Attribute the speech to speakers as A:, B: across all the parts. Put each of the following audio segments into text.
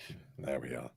A: live. There we are.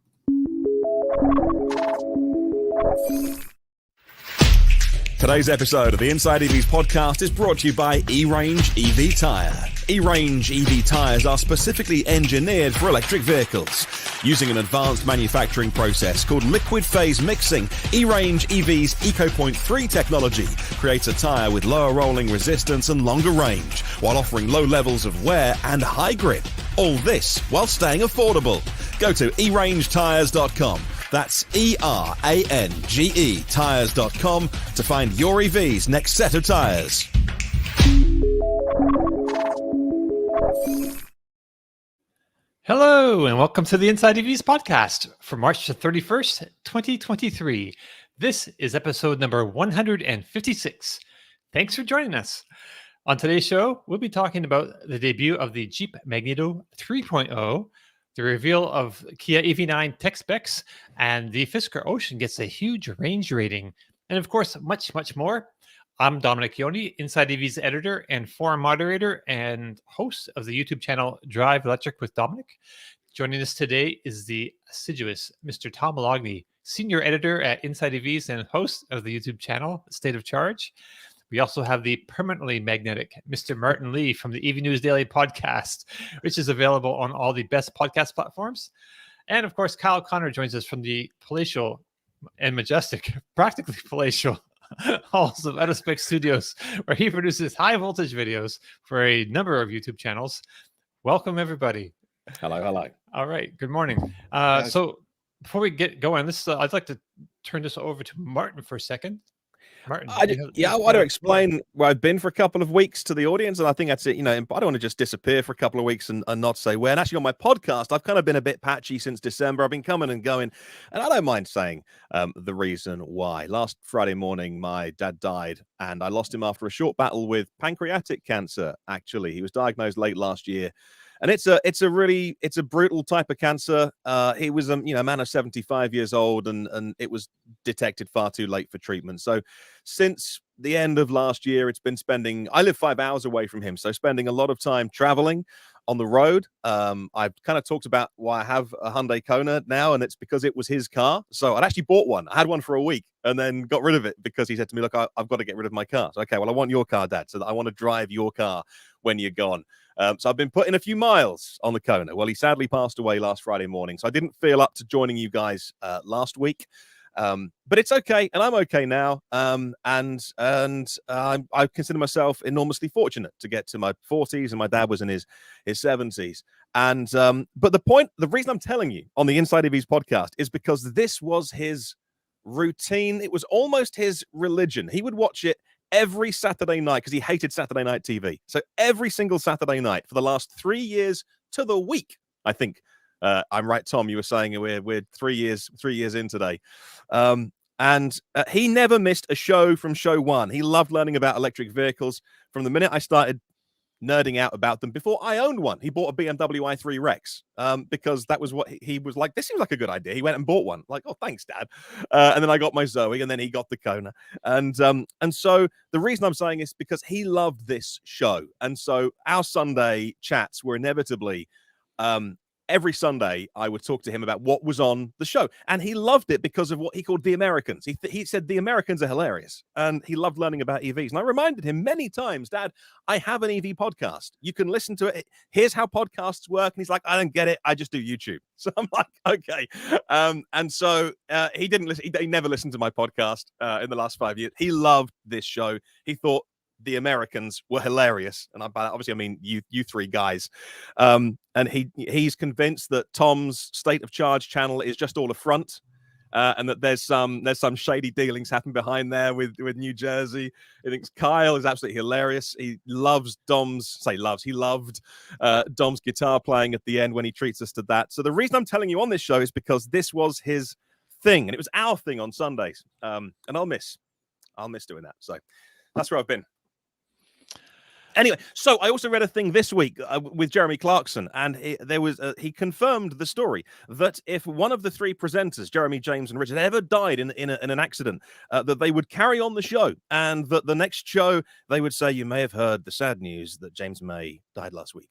A: Today's episode of the Inside EVs podcast is brought to you by E-Range EV Tire. E-Range EV tires are specifically engineered for electric vehicles. Using an advanced manufacturing process called liquid phase mixing, E-Range EV's EcoPoint 3 technology creates a tire with lower rolling resistance and longer range, while offering low levels of wear and high grip. All this while staying affordable. Go to erangetires.com. That's ERANGE tires.com to find your EV's next set of tires.
B: Hello, and welcome to the Inside EVs podcast for March the 31st, 2023. This is episode number 156. Thanks for joining us. On today's show, we'll be talking about the debut of the Jeep Magneto 3.0, the reveal of Kia EV9 tech specs, and the Fisker Ocean gets a huge range rating, and of course, much, much more. I'm Dominic Ioni, Inside EV's editor and forum moderator and host of the YouTube channel Drive Electric with Dominic. Joining us today is the assiduous Mr. Tom Logney, senior editor at Inside EVs and host of the YouTube channel State of Charge. We also have the permanently magnetic Mr. Martin Lee from the EV News Daily podcast, which is available on all the best podcast platforms. And of course, Kyle Connor joins us from the palatial and majestic, practically palatial halls of Autospec Studios, where he produces high voltage videos for a number of YouTube channels. Welcome, everybody.
A: Hello.
B: All right. Good morning. So before we get going, I'd like to turn this over to Martin for a second. Martin,
A: I want to explain where I've been for a couple of weeks to the audience, and I think that's it. I don't want to just disappear for a couple of weeks and not say where. And actually, on my podcast, I've kind of been a bit patchy since December. I've been coming and going, and I don't mind saying the reason why. Last Friday morning, my dad died, and I lost him after a short battle with pancreatic cancer. Actually, he was diagnosed late last year. And it's a brutal type of cancer. He was a man of 75 years old, and it was detected far too late for treatment. So since the end of last year, I live 5 hours away from him, so spending a lot of time traveling on the road. I've kind of talked about why I have a Hyundai Kona now, and it's because it was his car. So I'd actually bought one. I had one for a week and then got rid of it because he said to me, look, I've got to get rid of my car. So, okay, well, I want your car, Dad, so that I want to drive your car when you're gone. So I've been putting a few miles on the Kona. Well, he sadly passed away last Friday morning, so I didn't feel up to joining you guys last week. But it's okay, and I'm okay now. I consider myself enormously fortunate to get to my 40s, and my dad was in his 70s. And but the reason I'm telling you on the Inside EVs podcast is because this was his routine. It was almost his religion. He would watch it every Saturday night because he hated Saturday night TV. So every single Saturday night for the last 3 years to the week, I think. I'm right, Tom. You were saying we're 3 years in today, and he never missed a show from show one. He loved learning about electric vehicles from the minute I started nerding out about them. Before I owned one, he bought a BMW i3 Rex because that was what he was like. This seems like a good idea. He went and bought one. Like, oh, thanks, Dad. And then I got my Zoe, and then he got the Kona. And so the reason I'm saying is because he loved this show, and so our Sunday chats were inevitably. Every Sunday, I would talk to him about what was on the show. And he loved it because of what he called the Americans. He said the Americans are hilarious. And he loved learning about EVs. And I reminded him many times, Dad, I have an EV podcast. You can listen to it. Here's how podcasts work. And he's like, I don't get it. I just do YouTube. So I'm like, okay. And so he didn't listen. He never listened to my podcast in the last 5 years. He loved this show. He thought the Americans were hilarious, and obviously I mean you three guys, and he's convinced that Tom's State of Charge channel is just all a front, and that there's some shady dealings happening behind there with New Jersey. He thinks Kyle is absolutely hilarious. He loves he loved Dom's guitar playing at the end when he treats us to that. So the reason I'm telling you on this show is because this was his thing, and it was our thing on Sundays, and I'll miss doing that. So that's where I've been. Anyway, so I also read a thing this week with Jeremy Clarkson, and he confirmed the story that if one of the three presenters, Jeremy, James, and Richard, ever died in an accident, that they would carry on the show, and that the next show they would say, "You may have heard the sad news that James May died last week."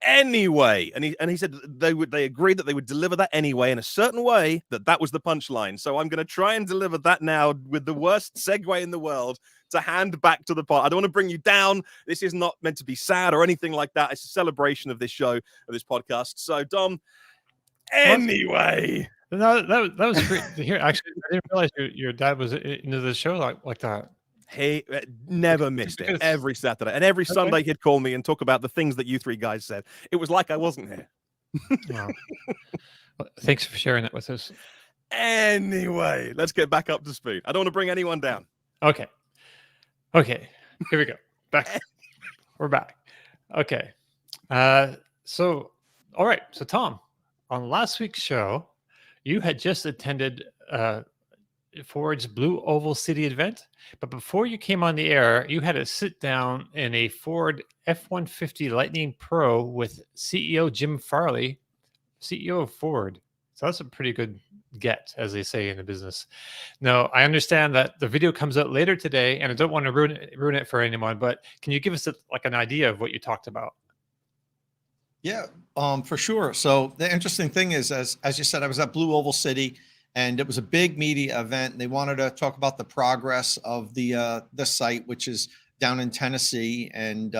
A: anyway. And he said they agreed that they would deliver that anyway in a certain way, that was the punchline. So I'm going to try and deliver that now with the worst segue in the world to hand back to the part. I don't want to bring you down. This is not meant to be sad or anything like that. It's a celebration of this show, of this podcast. So Dom, anyway.
B: No, that was great to hear. Actually, I didn't realize your dad was into the show like that.
A: He never missed it. Every Saturday and every Sunday he'd call me and talk about the things that you three guys said. It was like I wasn't here.
B: Wow. Well, thanks for sharing that with us.
A: Anyway, let's get back up to speed. I don't want to bring anyone down.
B: Okay, here we go. Back. We're back. Okay. So, all right. So, Tom, on last week's show, you had just attended Ford's Blue Oval City event, but before you came on the air, you had to sit down in a Ford F-150 Lightning Pro with CEO Jim Farley, CEO of Ford. So that's a pretty good get, as they say in the business. Now, I understand that the video comes out later today, and I don't want to ruin it for anyone, but can you give us an idea of what you talked about?
C: Yeah, for sure. So the interesting thing is, as you said, I was at Blue Oval City, and it was a big media event. And they wanted to talk about the progress of the site, which is down in Tennessee, and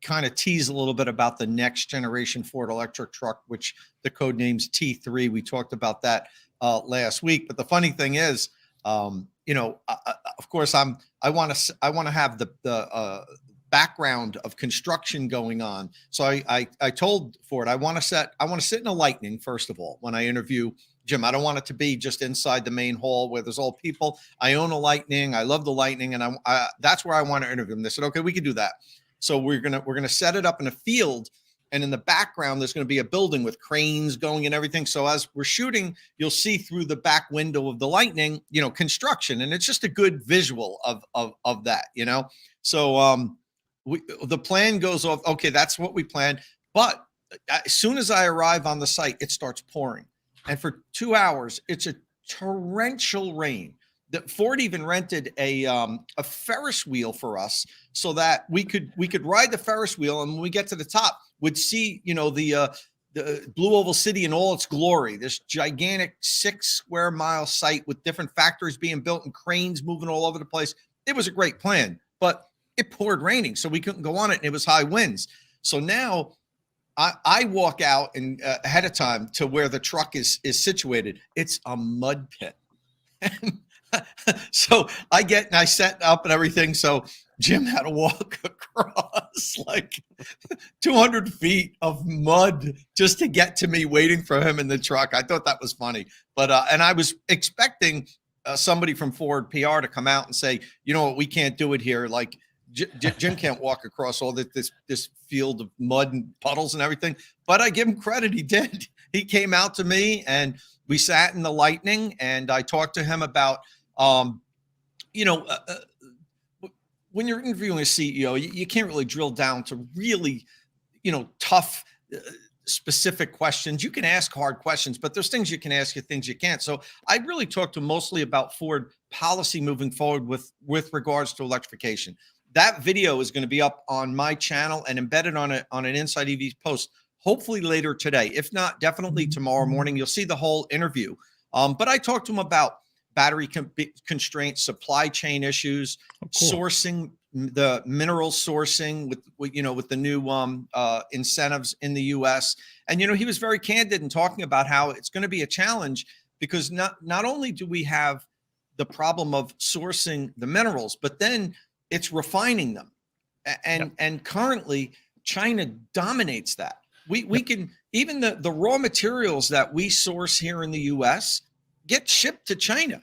C: kind of tease a little bit about the next generation Ford electric truck, which the code name's T3. We talked about that last week. But the funny thing is, of course, I want to have the background of construction going on. So I told Ford I want to sit in a Lightning first of all when I interview Jim. I don't want it to be just inside the main hall where there's all people. I own a Lightning. I love the Lightning, and that's where I want to interview him. They said, okay, we can do that. So we're gonna set it up in a field, and in the background there's going to be a building with cranes going and everything. So as we're shooting, you'll see through the back window of the Lightning, construction, and it's just a good visual of that, So the plan goes off. Okay, that's what we planned. But as soon as I arrive on the site, it starts pouring. And for 2 hours, it's a torrential rain. Ford even rented a Ferris wheel for us so that we could ride the Ferris wheel. And when we get to the top, we'd see, the Blue Oval City in all its glory, this gigantic 6 square mile site with different factories being built and cranes moving all over the place. It was a great plan, but it poured raining, so we couldn't go on it, and it was high winds. So now I walk out and ahead of time to where the truck is situated. It's a mud pit. So I set up and everything. So Jim had to walk across like 200 feet of mud just to get to me, waiting for him in the truck. I thought that was funny, but and I was expecting somebody from Ford PR to come out and say, you know what, we can't do it here. Like, Jim can't walk across all this field of mud and puddles and everything, but I give him credit. He did. He came out to me, and we sat in the Lightning, and I talked to him about, when you're interviewing a CEO, you can't really drill down to really, tough, specific questions. You can ask hard questions, but there's things you can ask, things you can't. So I really talked to him mostly about Ford policy moving forward with regards to electrification. That video is going to be up on my channel and embedded on an Inside EVs post, hopefully later today. If not, definitely tomorrow morning. You'll see the whole interview. But I talked to him about battery constraints, supply chain issues, sourcing, the mineral sourcing with the new incentives in the U.S. And, he was very candid in talking about how it's going to be a challenge because not only do we have the problem of sourcing the minerals, but then it's refining them. And currently China dominates that. We can, even the raw materials that we source here in the US get shipped to China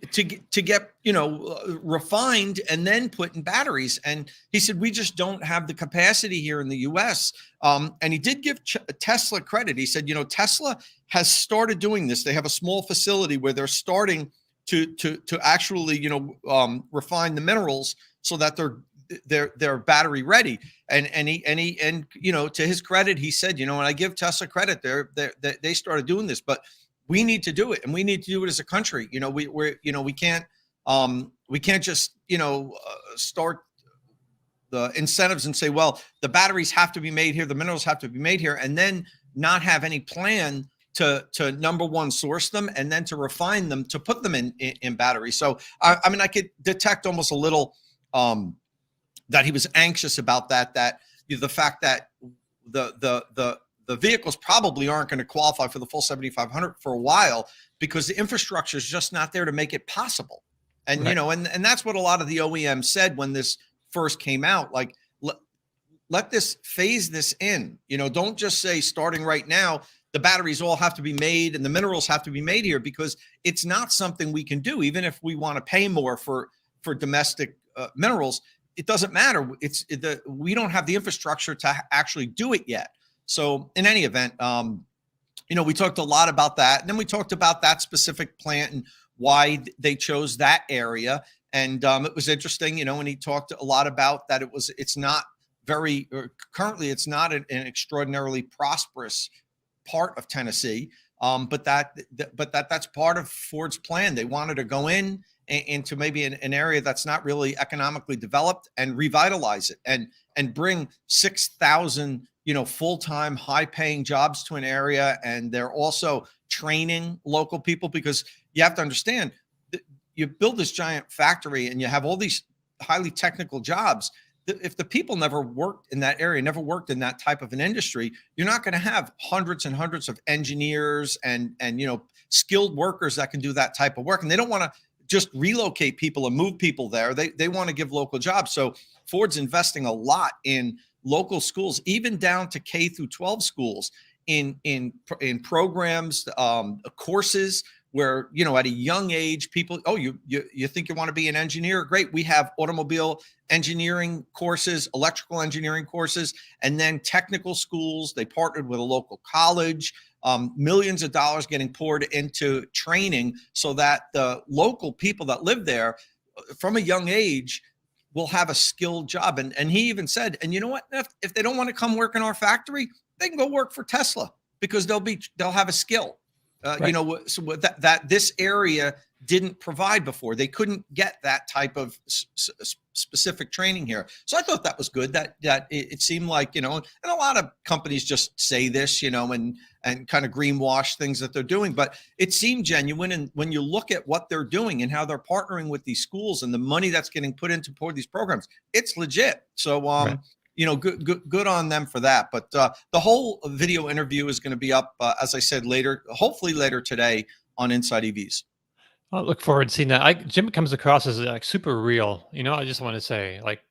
C: to get, refined and then put in batteries. And he said, we just don't have the capacity here in the US. And he did give Tesla credit. He said, Tesla has started doing this. They have a small facility where they're starting to actually, refine the minerals so that they're battery ready. And to his credit, he said, and I give Tesla credit, they started doing this, but we need to do it, and we need to do it as a country. We can't just start incentives and say, well, the batteries have to be made here, the minerals have to be made here, and then not have any plan to number one, source them, and then to refine them to put them in batteries. So I mean, I could detect almost a little that he was anxious about that the fact that the vehicles probably aren't going to qualify for the full 7,500 for a while because the infrastructure is just not there to make it possible. And,
B: Right.
C: and that's what a lot of the OEMs said when this first came out, like, let this phase this in, don't just say starting right now, the batteries all have to be made and the minerals have to be made here, because it's not something we can do. Even if we want to pay more for domestic minerals, it doesn't matter. We don't have the infrastructure to actually do it yet. So in any event, we talked a lot about that. And then we talked about that specific plant and why they chose that area. And it was interesting, and he talked a lot about that. It's not currently it's not an extraordinarily prosperous part of Tennessee. But that's part of Ford's plan. They wanted to go into maybe an area that's not really economically developed and revitalize it and bring 6,000 full-time high-paying jobs to an area. And they're also training local people, because you have to understand that you build this giant factory and you have all these highly technical jobs. If the people never worked in that area, never worked in that type of an industry, you're not going to have hundreds and hundreds of engineers and skilled workers that can do that type of work. And they don't want to just relocate people and move people there. They want to give local jobs. So Ford's investing a lot in local schools, even down to K through 12 schools, in programs, courses where, at a young age, people, you think you want to be an engineer? Great. We have automobile engineering courses, electrical engineering courses, and then technical schools. They partnered with a local college, millions of dollars getting poured into training so that the local people that live there from a young age will have a skilled job. And he even said, and you know what, if they don't want to come work in our factory, they can go work for Tesla, because they'll have a skill.
B: Right.
C: So that this area didn't provide before. They couldn't get that type of specific training here. So I thought that was good. That it seemed like, and a lot of companies just say this, and kind of greenwash things that they're doing, but it seemed genuine. And when you look at what they're doing and how they're partnering with these schools and the money that's getting put into these programs, it's legit. So,
B: Right.
C: good on them for that. But the whole video interview is going to be up, as I said, hopefully later today on Inside EVs.
B: I look forward to seeing that. Jim comes across as like super real. I just want to say, like,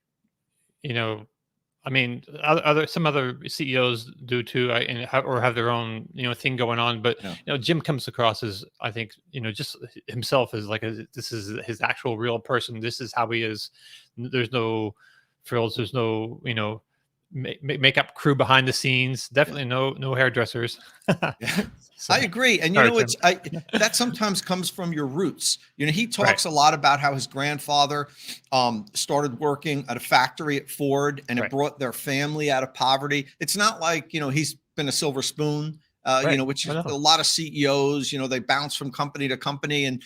B: I mean, some other CEOs do too, or have their own thing going on. But
C: Yeah.
B: Jim comes across as, I think, just himself as like this is his actual real person. This is how he is. There's no frills. There's no makeup crew behind the scenes. Definitely no hairdressers. So,
C: I agree. And that sometimes comes from your roots. He talks
B: Right.
C: a lot about how his grandfather started working at a factory at Ford, and it
B: Right.
C: brought their family out of poverty. It's not like, he's been a silver spoon,
B: Right.
C: which
B: I know.
C: a lot of CEOs, they bounce from company to company and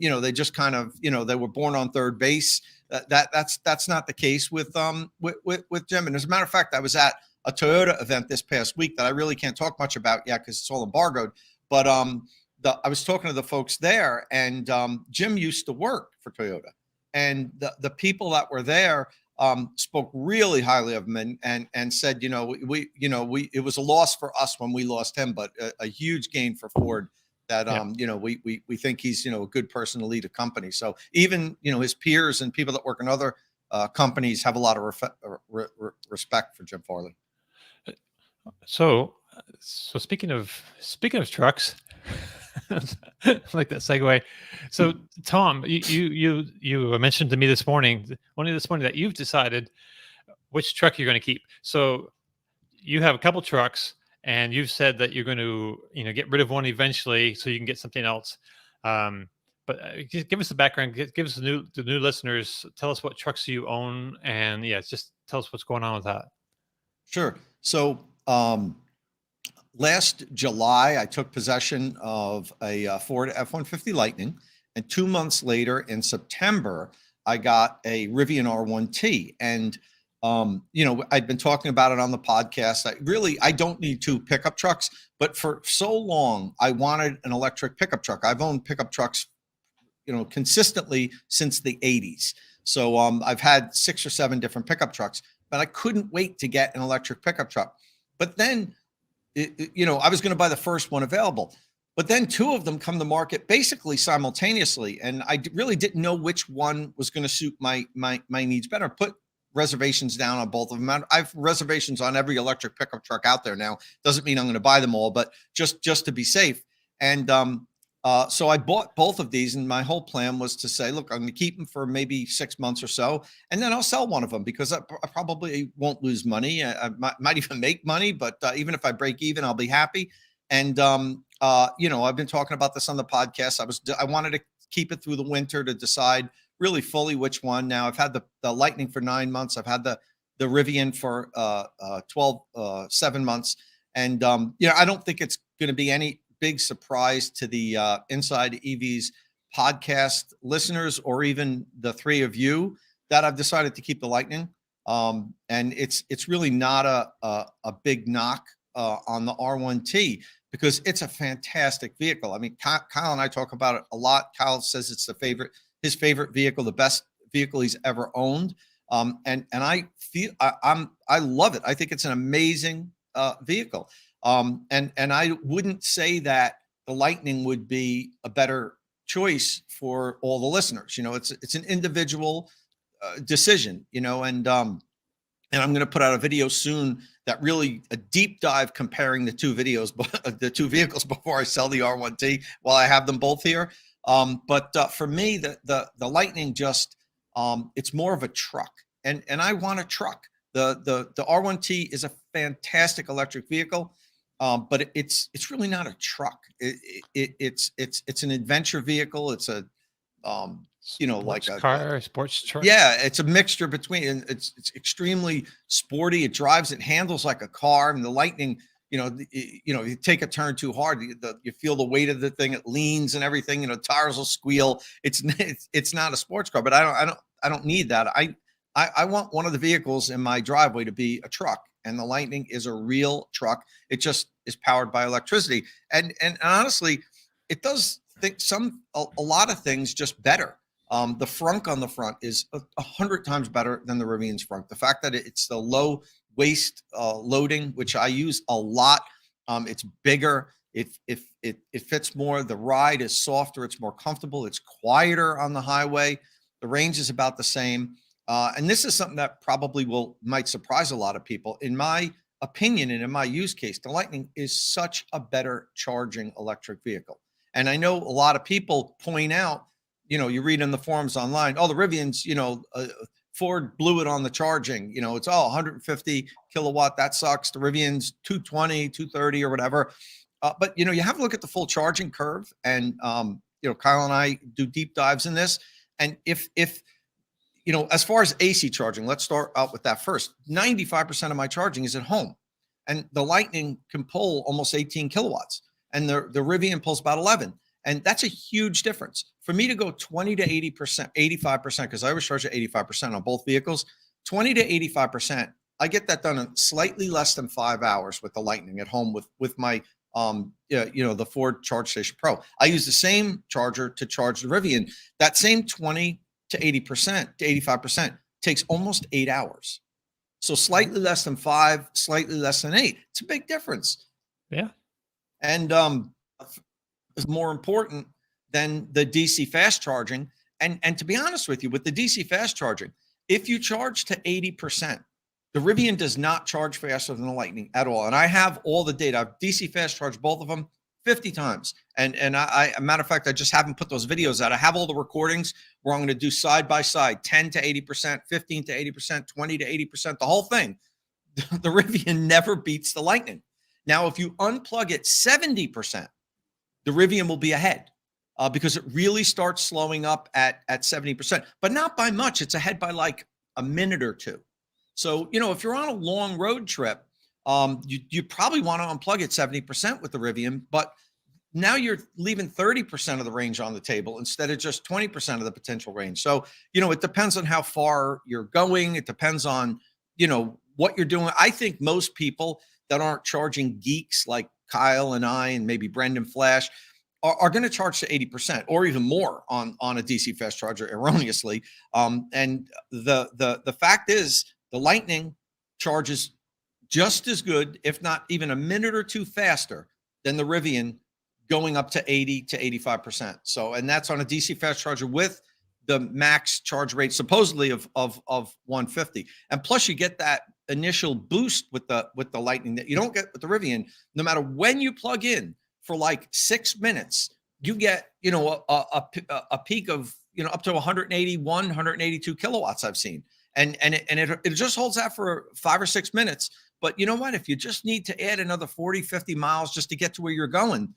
C: they just kind of, they were born on third base. That's not the case with Jim. And as a matter of fact, I was at a Toyota event this past week that I really can't talk much about yet because it's all embargoed. But I was talking to the folks there, and Jim used to work for Toyota, and the people that were there spoke really highly of him and said, it was a loss for us when we lost him, but a huge gain for Ford. That we think he's a good person to lead a company. So even his peers and people that work in other companies have a lot of respect for Jim Farley.
B: So speaking of trucks, I like that segue. So Tom, you mentioned to me this morning that you've decided which truck you're going to keep. So you have a couple trucks, and you've said that you're going to get rid of one eventually so you can get something else. But give us the background. Give us the new listeners. Tell us what trucks you own, and just tell us what's going on with that.
C: Sure. So last July, I took possession of a Ford F-150 Lightning, and 2 months later, in September, I got a Rivian R1T. And I'd been talking about it on the podcast. I don't need two pickup trucks, but for so long, I wanted an electric pickup truck. I've owned pickup trucks, consistently since the 80s. So I've had 6 or 7 different pickup trucks, but I couldn't wait to get an electric pickup truck. But then, I was going to buy the first one available. But then 2 of them come to market basically simultaneously, and I really didn't know which one was going to suit my needs better. Put reservations down on both of them. I've reservations on every electric pickup truck out there now. Doesn't mean I'm going to buy them all, but just to be safe. And so I bought both of these, and my whole plan was to say, look, I'm going to keep them for maybe 6 months or so, and then I'll sell one of them because I probably won't lose money. I might even make money, but even if I break even, I'll be happy. And I've been talking about this on the podcast. I wanted to keep it through the winter to decide really fully which one. Now I've had the Lightning for 9 months. I've had the Rivian for 7 months. And, I don't think it's going to be any big surprise to the Inside EVs podcast listeners, or even the 3 of you, that I've decided to keep the Lightning. And it's really not a big knock on the R1T, because it's a fantastic vehicle. I mean, Kyle and I talk about it a lot. Kyle says it's his favorite vehicle, the best vehicle he's ever owned. And I feel I love it. I think it's an amazing vehicle. And I wouldn't say that the Lightning would be a better choice for all the listeners. It's an individual decision, and I'm going to put out a video soon that really a deep dive comparing the 2 videos, the 2 vehicles before I sell the R1T while I have them both here. But for me, the Lightning just, it's more of a truck, and I want a truck. The R1T is a fantastic electric vehicle, but it's really not a truck. It's an adventure vehicle. It's a like a
B: sports truck.
C: Yeah, it's a mixture between. It's extremely sporty. It drives. It handles like a car. And the Lightning, you take a turn too hard, you feel the weight of the thing. It leans and everything. Tires will squeal. It's not a sports car, but I don't need that. I want one of the vehicles in my driveway to be a truck, and the Lightning is a real truck. It just is powered by electricity, and honestly, it does a lot of things just better. The frunk on the front is 100 times better than the Rivian's frunk. The fact that it's the low waist loading, which I use a lot. It's bigger. It fits more. The ride is softer. It's more comfortable. It's quieter on the highway. The range is about the same. And this is something that probably might surprise a lot of people. In my opinion, and in my use case, the Lightning is such a better charging electric vehicle. And I know a lot of people point out, you read in the forums online, the Rivians, Ford blew it on the charging. It's 150 kilowatt. That sucks. The Rivian's 220, 230 or whatever. But, you have to look at the full charging curve. And, Kyle and I do deep dives in this. And if as far as AC charging, let's start out with that first. 95% of my charging is at home. And the Lightning can pull almost 18 kilowatts. And the Rivian pulls about 11. And that's a huge difference. For me to go 20 to 80%, 85%, because I always charge at 85% on both vehicles, 20 to 85%, I get that done in slightly less than 5 hours with the Lightning at home with my, the Ford Charge Station Pro. I use the same charger to charge the Rivian. That same 20 to 80% to 85% takes almost 8 hours. So slightly less than 5, slightly less than 8. It's a big difference.
B: Yeah.
C: And is more important than the DC fast charging. And to be honest with you, with the DC fast charging, if you charge to 80%, the Rivian does not charge faster than the Lightning at all. And I have all the data. I've DC fast charged both of them 50 times. And I, a matter of fact, I just haven't put those videos out. I have all the recordings where I'm going to do side by side, 10 to 80%, 15 to 80%, 20 to 80%, the whole thing. The Rivian never beats the Lightning. Now, if you unplug it 70%, the Rivian will be ahead because it really starts slowing up at 70%, but not by much. It's ahead by like a minute or two. So, if you're on a long road trip, you probably want to unplug it 70% with the Rivian, but now you're leaving 30% of the range on the table instead of just 20% of the potential range. So, it depends on how far you're going. It depends on, what you're doing. I think most people that aren't charging geeks like Kyle and I and maybe Brendan Flash are going to charge to 80% or even more on a DC fast charger erroneously. And the fact is the Lightning charges just as good, if not even a minute or two faster than the Rivian, going up to 80 to 85%. So, and that's on a DC fast charger with the max charge rate supposedly of 150. And plus you get that initial boost with the Lightning that you don't get with the Rivian. No matter when you plug in for like 6 minutes, you get, a peak of, up to 182 kilowatts I've seen. And it just holds that for 5 or 6 minutes. But you know what? If you just need to add another 40, 50 miles just to get to where you're going,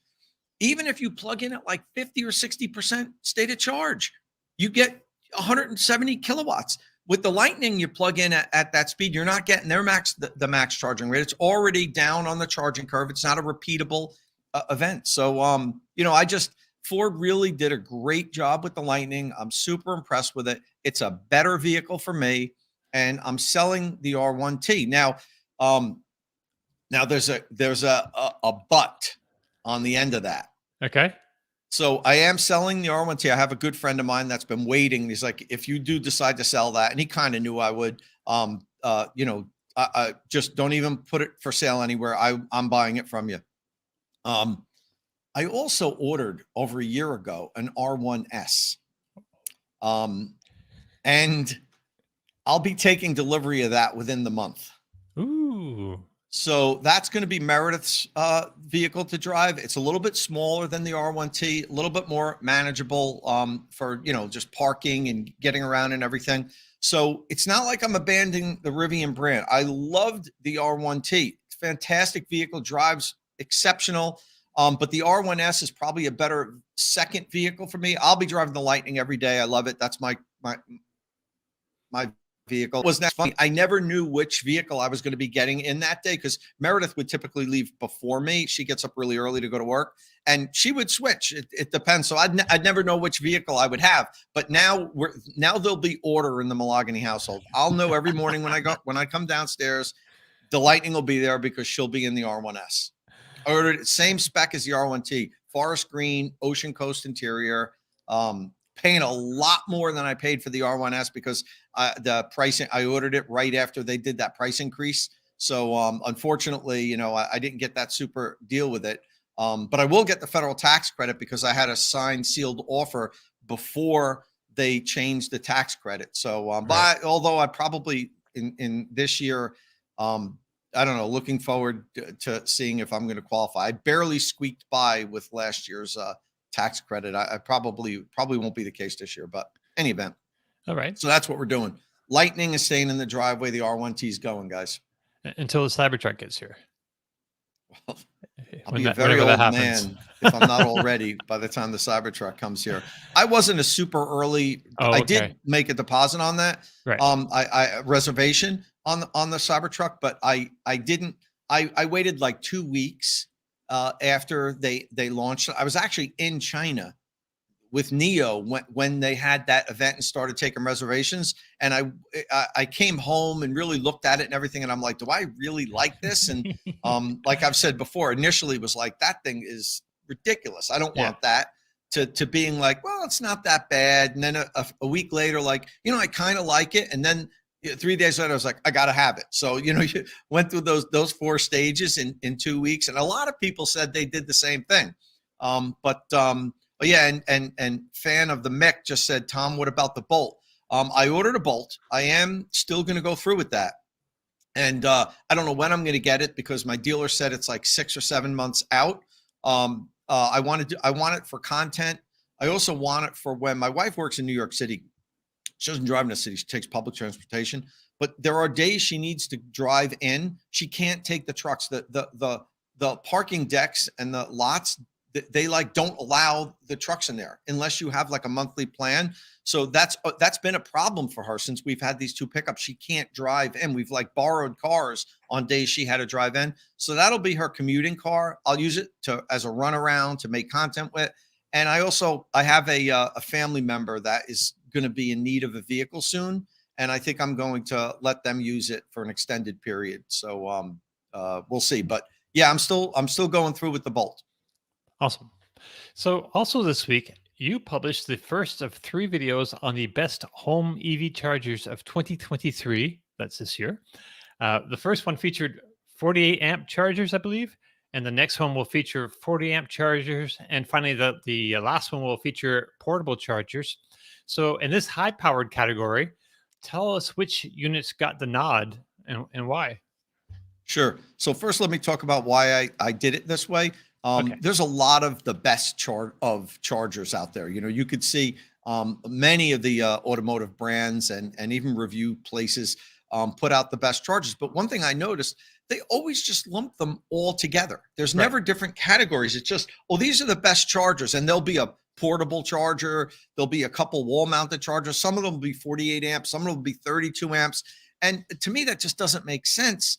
C: even if you plug in at like 50 or 60% state of charge, you get 170 kilowatts. With the Lightning, you plug in at that speed, you're not getting their the max charging rate. It's already down on the charging curve. It's not a repeatable event. So, Ford really did a great job with the Lightning. I'm super impressed with it. It's a better vehicle for me, and I'm selling the R1T. Now there's a but on the end of that.
B: Okay.
C: So I am selling the R1T. I have a good friend of mine that's been waiting. He's like, if you do decide to sell that, and he kind of knew I would, I just don't even put it for sale anywhere. I'm buying it from you. I also ordered over a year ago an R1S. And I'll be taking delivery of that within the month.
B: Ooh.
C: So that's going to be Meredith's vehicle to drive. It's a little bit smaller than the R1T, a little bit more manageable for, just parking and getting around and everything. So it's not like I'm abandoning the Rivian brand. I loved the R1T. It's a fantastic vehicle, drives exceptional. But the R1S is probably a better second vehicle for me. I'll be driving the Lightning every day. I love it. That's my vehicle. It was not funny. I never knew which vehicle I was going to be getting in that day because Meredith would typically leave before me. She gets up really early to go to work, and she would switch. It depends. So I'd never know which vehicle I would have. But now there'll be order in the Malagany household. I'll know every morning when I come downstairs, the Lightning will be there because she'll be in the R1S. I ordered it, same spec as the R1T, forest green, ocean coast interior. Paying a lot more than I paid for the R1S because the pricing, I ordered it right after they did that price increase. So unfortunately, I didn't get that super deal with it. But I will get the federal tax credit because I had a signed sealed offer before they changed the tax credit. So, but although I probably in this year, I don't know, looking forward to seeing if I'm going to qualify. I barely squeaked by with last year's tax credit. I probably won't be the case this year, but any event.
B: All right.
C: So that's what we're doing. Lightning is staying in the driveway. The R1T is going, guys.
B: Until the Cybertruck gets here.
C: Well, I'll be a very old man if I'm not already by the time the Cybertruck comes here. I wasn't a super early.
B: Oh, okay.
C: I did make a deposit on that.
B: Right.
C: I reservation on the Cybertruck, but I didn't. I waited like 2 weeks after they launched. I was actually in China with Neo when they had that event and started taking reservations. And I came home and really looked at it and everything. And I'm like, do I really like this? And like I've said before, initially was like, that thing is ridiculous. I don't want that to being like, well, it's not that bad. And then a week later, like, I kind of like it. And then 3 days later, I was like, I got to have it. So, you went through those 4 stages in 2 weeks. And a lot of people said they did the same thing. But yeah, and fan of the Mick just said, Tom, what about the Bolt? I ordered a Bolt. I am still going to go through with that. And I don't know when I'm going to get it because my dealer said it's like 6 or 7 months out. I want it for content. I also want it for when my wife works in New York City. She doesn't drive in the city. She takes public transportation. But there are days she needs to drive in. She can't take the trucks. The parking decks and the lots, they like don't allow the trucks in there unless you have like a monthly plan. So that's been a problem for her since we've had these 2 pickups. She can't drive in. We've like borrowed cars on days she had to drive in. So that'll be her commuting car. I'll use it as a runaround to make content with. And I have a family member that is going to be in need of a vehicle soon. and I think I'm going to let them use it for an extended period. So we'll see. But yeah, I'm still going through with the Bolt.
B: Awesome. So also this week, you published the first of 3 videos on the best home EV chargers of 2023. That's this year. The first one featured 48 amp chargers, I believe. And the next one will feature 40 amp chargers. And finally, the last one will feature portable chargers. So in this high powered category, tell us which units got the nod and why.
C: Sure. So first, let me talk about why I did it this way.
B: Okay.
C: There's a lot of the best chargers out there. You know, you could see many of the automotive brands and even review places put out the best chargers. But one thing I noticed, they always just lump them all together. There's
B: Right.
C: never different categories. It's just, oh, these are the best chargers, and there'll be a portable charger. There'll be a couple wall-mounted chargers. Some of them will be 48 amps. Some of them will be 32 amps. And to me, that just doesn't make sense.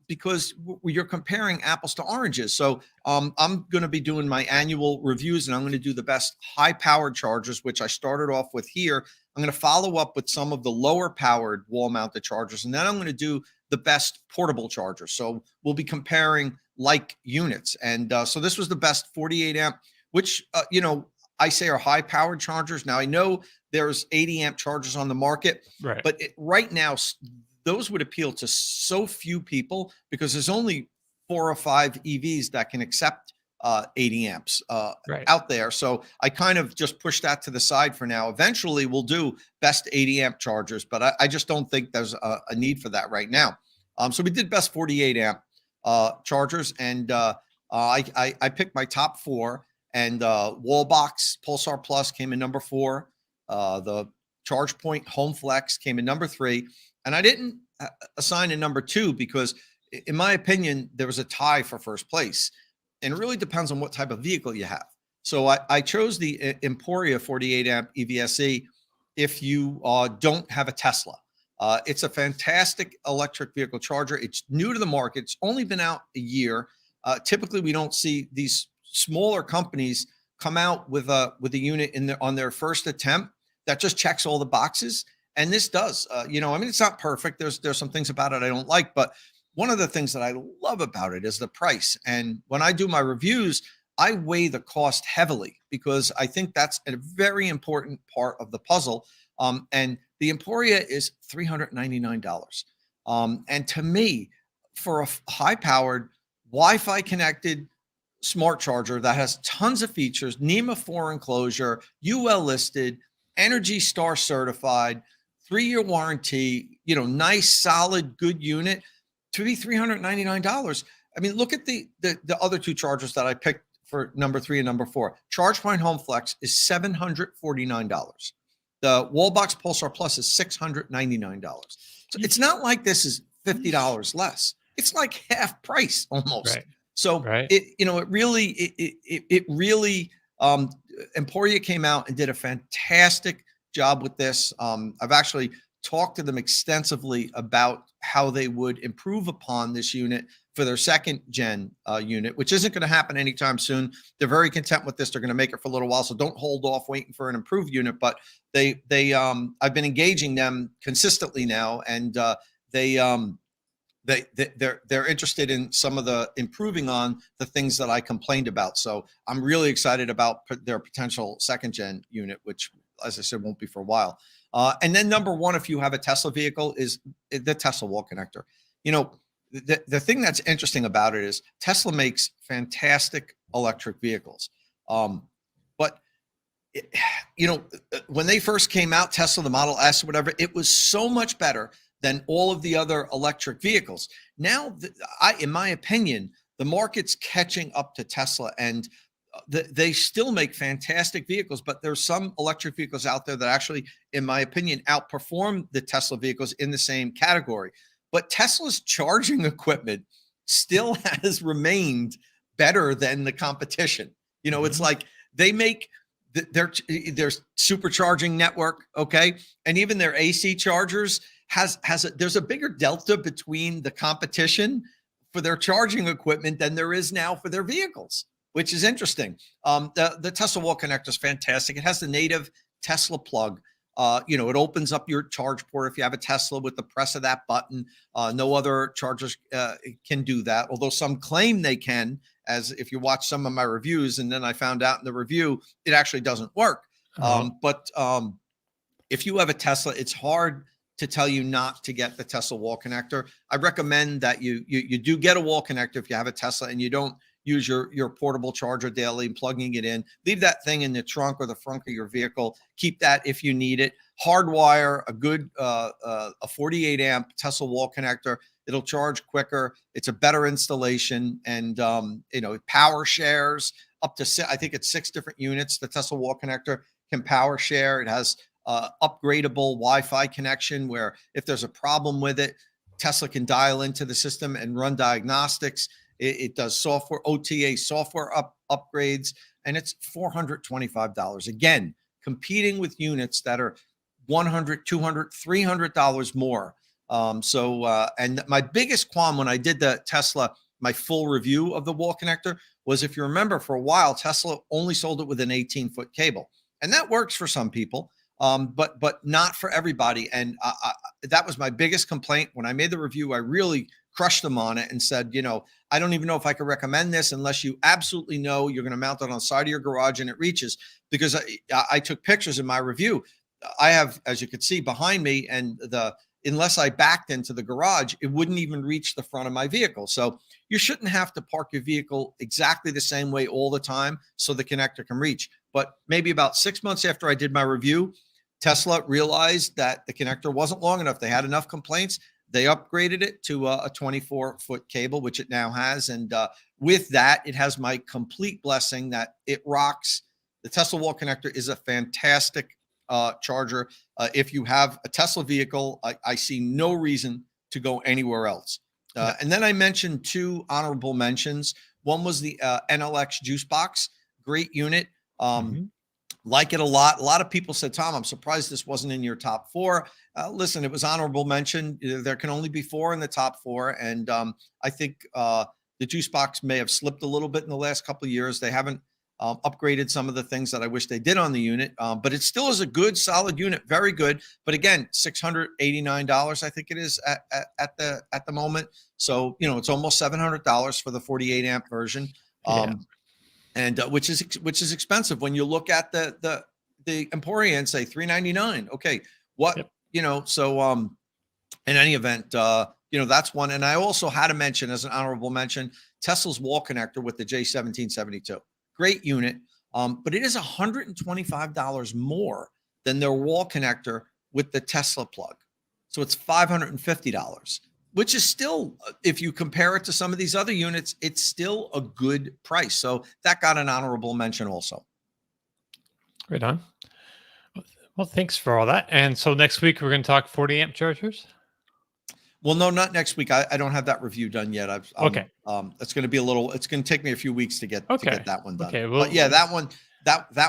C: Because you're comparing apples to oranges. So I'm going to be doing my annual reviews, and I'm going to do the best high-powered chargers, which I started off with here. I'm going to follow up with some of the lower-powered wall-mounted chargers, and then I'm going to do the best portable chargers. So we'll be comparing like units. And so this was the best 48 amp, which, I say are high-powered chargers. Now, I know there's 80 amp chargers on the market,
B: Right.
C: but right now, those would appeal to so few people because there's only 4 or 5 EVs that can accept 80 amps
B: Right.
C: out there. So I kind of just push that to the side for now. Eventually we'll do best 80 amp chargers, but I just don't think there's a need for that right now. So we did best 48 amp chargers, and I picked my top 4, and Wallbox Pulsar Plus came in number 4. The ChargePoint Home Flex came in number 3. And I didn't assign a number 2 because, in my opinion, there was a tie for first place. And it really depends on what type of vehicle you have. So I chose the Emporia 48 amp EVSE if you don't have a Tesla. It's a fantastic electric vehicle charger. It's new to the market. It's only been out a year. Typically, we don't see these smaller companies come out with a unit on their first attempt that just checks all the boxes. And this does, it's not perfect. There's some things about it I don't like, but one of the things that I love about it is the price. And when I do my reviews, I weigh the cost heavily because I think that's a very important part of the puzzle. And the Emporia is $399. And to me, for a high-powered, Wi-Fi connected smart charger that has tons of features, NEMA 4 enclosure, UL listed, Energy Star certified, 3-year warranty, nice, solid, good unit, to be $399. I mean, look at the other 2 chargers that I picked for number 3 and number 4. ChargePoint Home Flex is $749. The Wallbox Pulsar Plus is $699. So it's not like this is $50 less. It's like half price almost.
B: Right.
C: So
B: Right.
C: it really Emporia came out and did a fantastic job with this. I've actually talked to them extensively about how they would improve upon this unit for their second gen unit, which isn't going to happen anytime soon. They're very content with this. They're going to make it for a little while, so don't hold off waiting for an improved unit. But I've been engaging them consistently now, and they're interested in some of the improving on the things that I complained about. So I'm really excited about their potential second gen unit, which, as I said, won't be for a while. And then number 1, if you have a Tesla vehicle, is the Tesla wall connector. The thing that's interesting about it is Tesla makes fantastic electric vehicles. But when they first came out, Tesla, the Model S, whatever, it was so much better than all of the other electric vehicles. Now, in my opinion, the market's catching up to Tesla, and they still make fantastic vehicles, but there's some electric vehicles out there that actually, in my opinion, outperform the Tesla vehicles in the same category. But Tesla's charging equipment still has remained better than the competition. It's like they make their supercharging network, okay, and even their AC chargers there's a bigger delta between the competition for their charging equipment than there is now for their vehicles, which is interesting. The Tesla wall connector is fantastic. It has the native Tesla plug. It opens up your charge port if you have a Tesla with the press of that button. No other chargers can do that, although some claim they can, as if you watch some of my reviews, and then I found out in the review, it actually doesn't work. But if you have a Tesla, it's hard to tell you not to get the Tesla wall connector. I recommend that you do get a wall connector if you have a Tesla and you don't use your portable charger daily and plugging it in. Leave that thing in the trunk or the front of your vehicle. Keep that if you need it. Hardwire a good a 48 amp Tesla wall connector. It'll charge quicker. It's a better installation, and power shares up to I think it's 6 different units. The Tesla wall connector can power share. It has upgradable Wi-Fi connection where if there's a problem with it, Tesla can dial into the system and run diagnostics. It does software, OTA software upgrades, and it's $425. Again, competing with units that are $100, $200, $300 more. And my biggest qualm when I did the Tesla, my full review of the wall connector, was, if you remember, for a while, Tesla only sold it with an 18-foot cable. And that works for some people, but not for everybody. And that was my biggest complaint. When I made the review, I really crushed them on it and said, I don't even know if I could recommend this unless you absolutely know you're going to mount it on the side of your garage and it reaches. Because I took pictures in my review. I have, as you can see behind me, and unless I backed into the garage, it wouldn't even reach the front of my vehicle. So you shouldn't have to park your vehicle exactly the same way all the time so the connector can reach. But maybe about 6 months after I did my review, Tesla realized that the connector wasn't long enough. They had enough complaints. They upgraded it to a 24-foot cable, which it now has. And with that, it has my complete blessing that it rocks. The Tesla wall connector is a fantastic charger. If you have a Tesla vehicle, I see no reason to go anywhere else. And then I mentioned 2 honorable mentions. One was the NLX juice box. Great unit. Like it a lot. A lot of people said, Tom, I'm surprised this wasn't in your top 4. Listen, it was honorable mention. There can only be 4 in the top 4. And I think the juice box may have slipped a little bit in the last couple of years. They haven't upgraded some of the things that I wish they did on the unit, but it still is a good, solid unit. Very good. But again, $689, I think it is at the moment. So, it's almost $700 for the 48 amp version. And which is expensive when you look at the Emporia and say $399. Okay, what? Yep. So in any event, that's one. And I also had to mention, as an honorable mention, Tesla's wall connector with the J1772. Great unit, but it is $125 more than their wall connector with the Tesla plug. So it's $550. Which is still, if you compare it to some of these other units, it's still a good price. So that got an honorable mention also.
B: Right on. Well, thanks for all that. And so next week, we're going to talk 40 amp chargers?
C: Well, no, not next week. I don't have that review done yet.
B: Okay.
C: It's going to be it's going to take me a few weeks to get that one done.
B: Okay. Well,
C: but yeah, that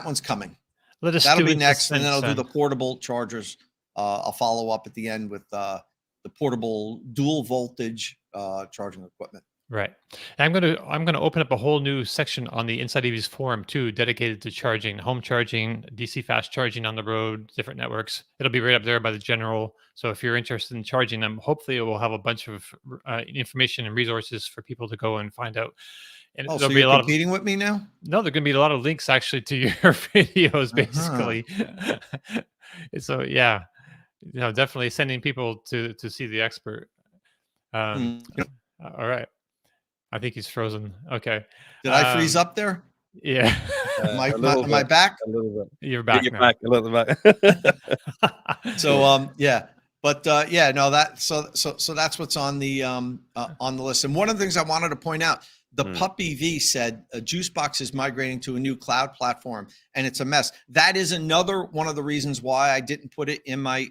C: one's coming. That'll be next. And then I'll do the portable chargers. I'll follow up at the end with, the portable dual voltage charging equipment.
B: Right. And I'm gonna open up a whole new section on the Inside EVs forum too, dedicated to charging, home charging, DC fast charging on the road, different networks. It'll be right up there by the general. So if you're interested in charging them, hopefully it will have a bunch of information and resources for people to go and find out. And
C: so you're competing with me now?
B: No, there's going to be a lot of links actually to your videos, basically. So yeah. Definitely sending people to see the expert. All right. I think he's frozen. Okay.
C: Did I freeze up there?
B: Yeah.
C: Am I back?
A: A little bit.
B: You're back.
A: You're
B: now.
A: back a little bit.
C: So yeah. But so that's what's on the list. And one of the things I wanted to point out, the Pup EV said Juicebox is migrating to a new cloud platform, and it's a mess. That is another one of the reasons why I didn't put it in my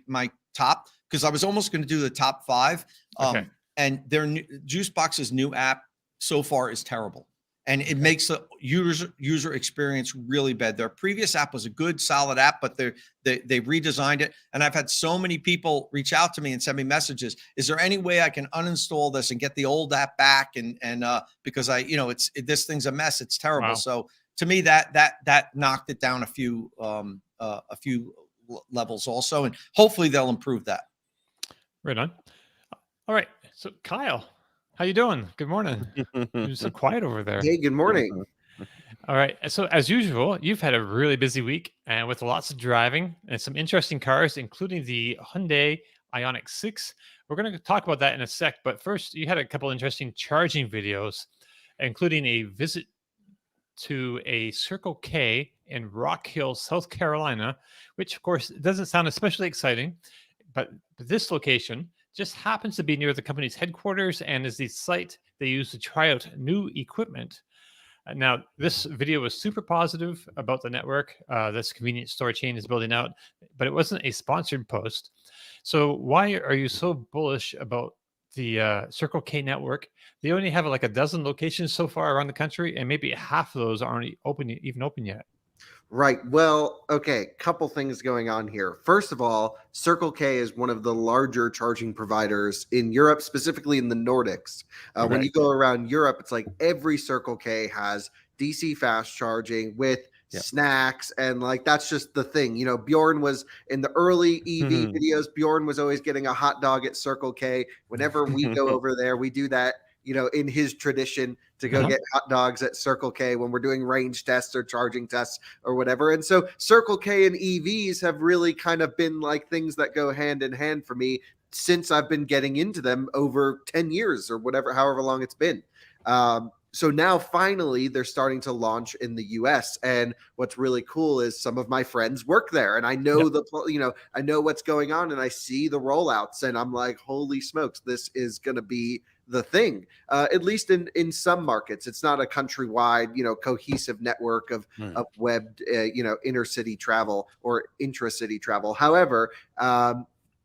C: top, because I was almost going to do the top 5.
B: Okay.
C: And their Juicebox's new app so far is terrible, and it makes the user experience really bad. Their previous app was a good, solid app, but they redesigned it. And I've had so many people reach out to me and send me messages. Is there any way I can uninstall this and get the old app back? And because this thing's a mess. It's terrible. Wow. So to me, that knocked it down a few levels also, and hopefully they'll improve that.
B: Right on. All right. So Kyle, how you doing? Good morning. You're so quiet over there.
D: Hey, good morning.
B: All right. So as usual, you've had a really busy week and with lots of driving and some interesting cars, including the Hyundai Ioniq 6. We're going to talk about that in a sec. But first, you had a couple interesting charging videos, including a visit to a Circle K in Rock Hill, South Carolina, which of course doesn't sound especially exciting, but this location just happens to be near the company's headquarters and is the site they use to try out new equipment. Now, this video was super positive about the network this convenience store chain is building out, but it wasn't a sponsored post. So why are you so bullish about the Circle K network? They only have like a dozen locations so far around the country, and maybe half of those aren't even open yet.
D: Right. Well, okay, couple things going on here. First of all, Circle K is one of the larger charging providers in Europe, specifically in the Nordics. When
B: Right.
D: you go around Europe, it's like every Circle K has DC fast charging with snacks, and like that's just the thing. You know, Bjorn was in the early EV videos. Bjorn was always getting a hot dog at Circle K. Whenever we go over there, we do that. You know, in his tradition to go get hot dogs at Circle K when we're doing range tests or charging tests or whatever. And so Circle K and EVs have really kind of been like things that go hand in hand for me since I've been getting into them over 10 years or whatever, however long it's been. So now finally they're starting to launch in the US. And what's really cool is some of my friends work there and I know I know what's going on and I see the rollouts and I'm like, holy smokes, this is going to be the thing, at least in some markets. It's not a countrywide, cohesive network of webbed, intercity travel or intracity travel. However,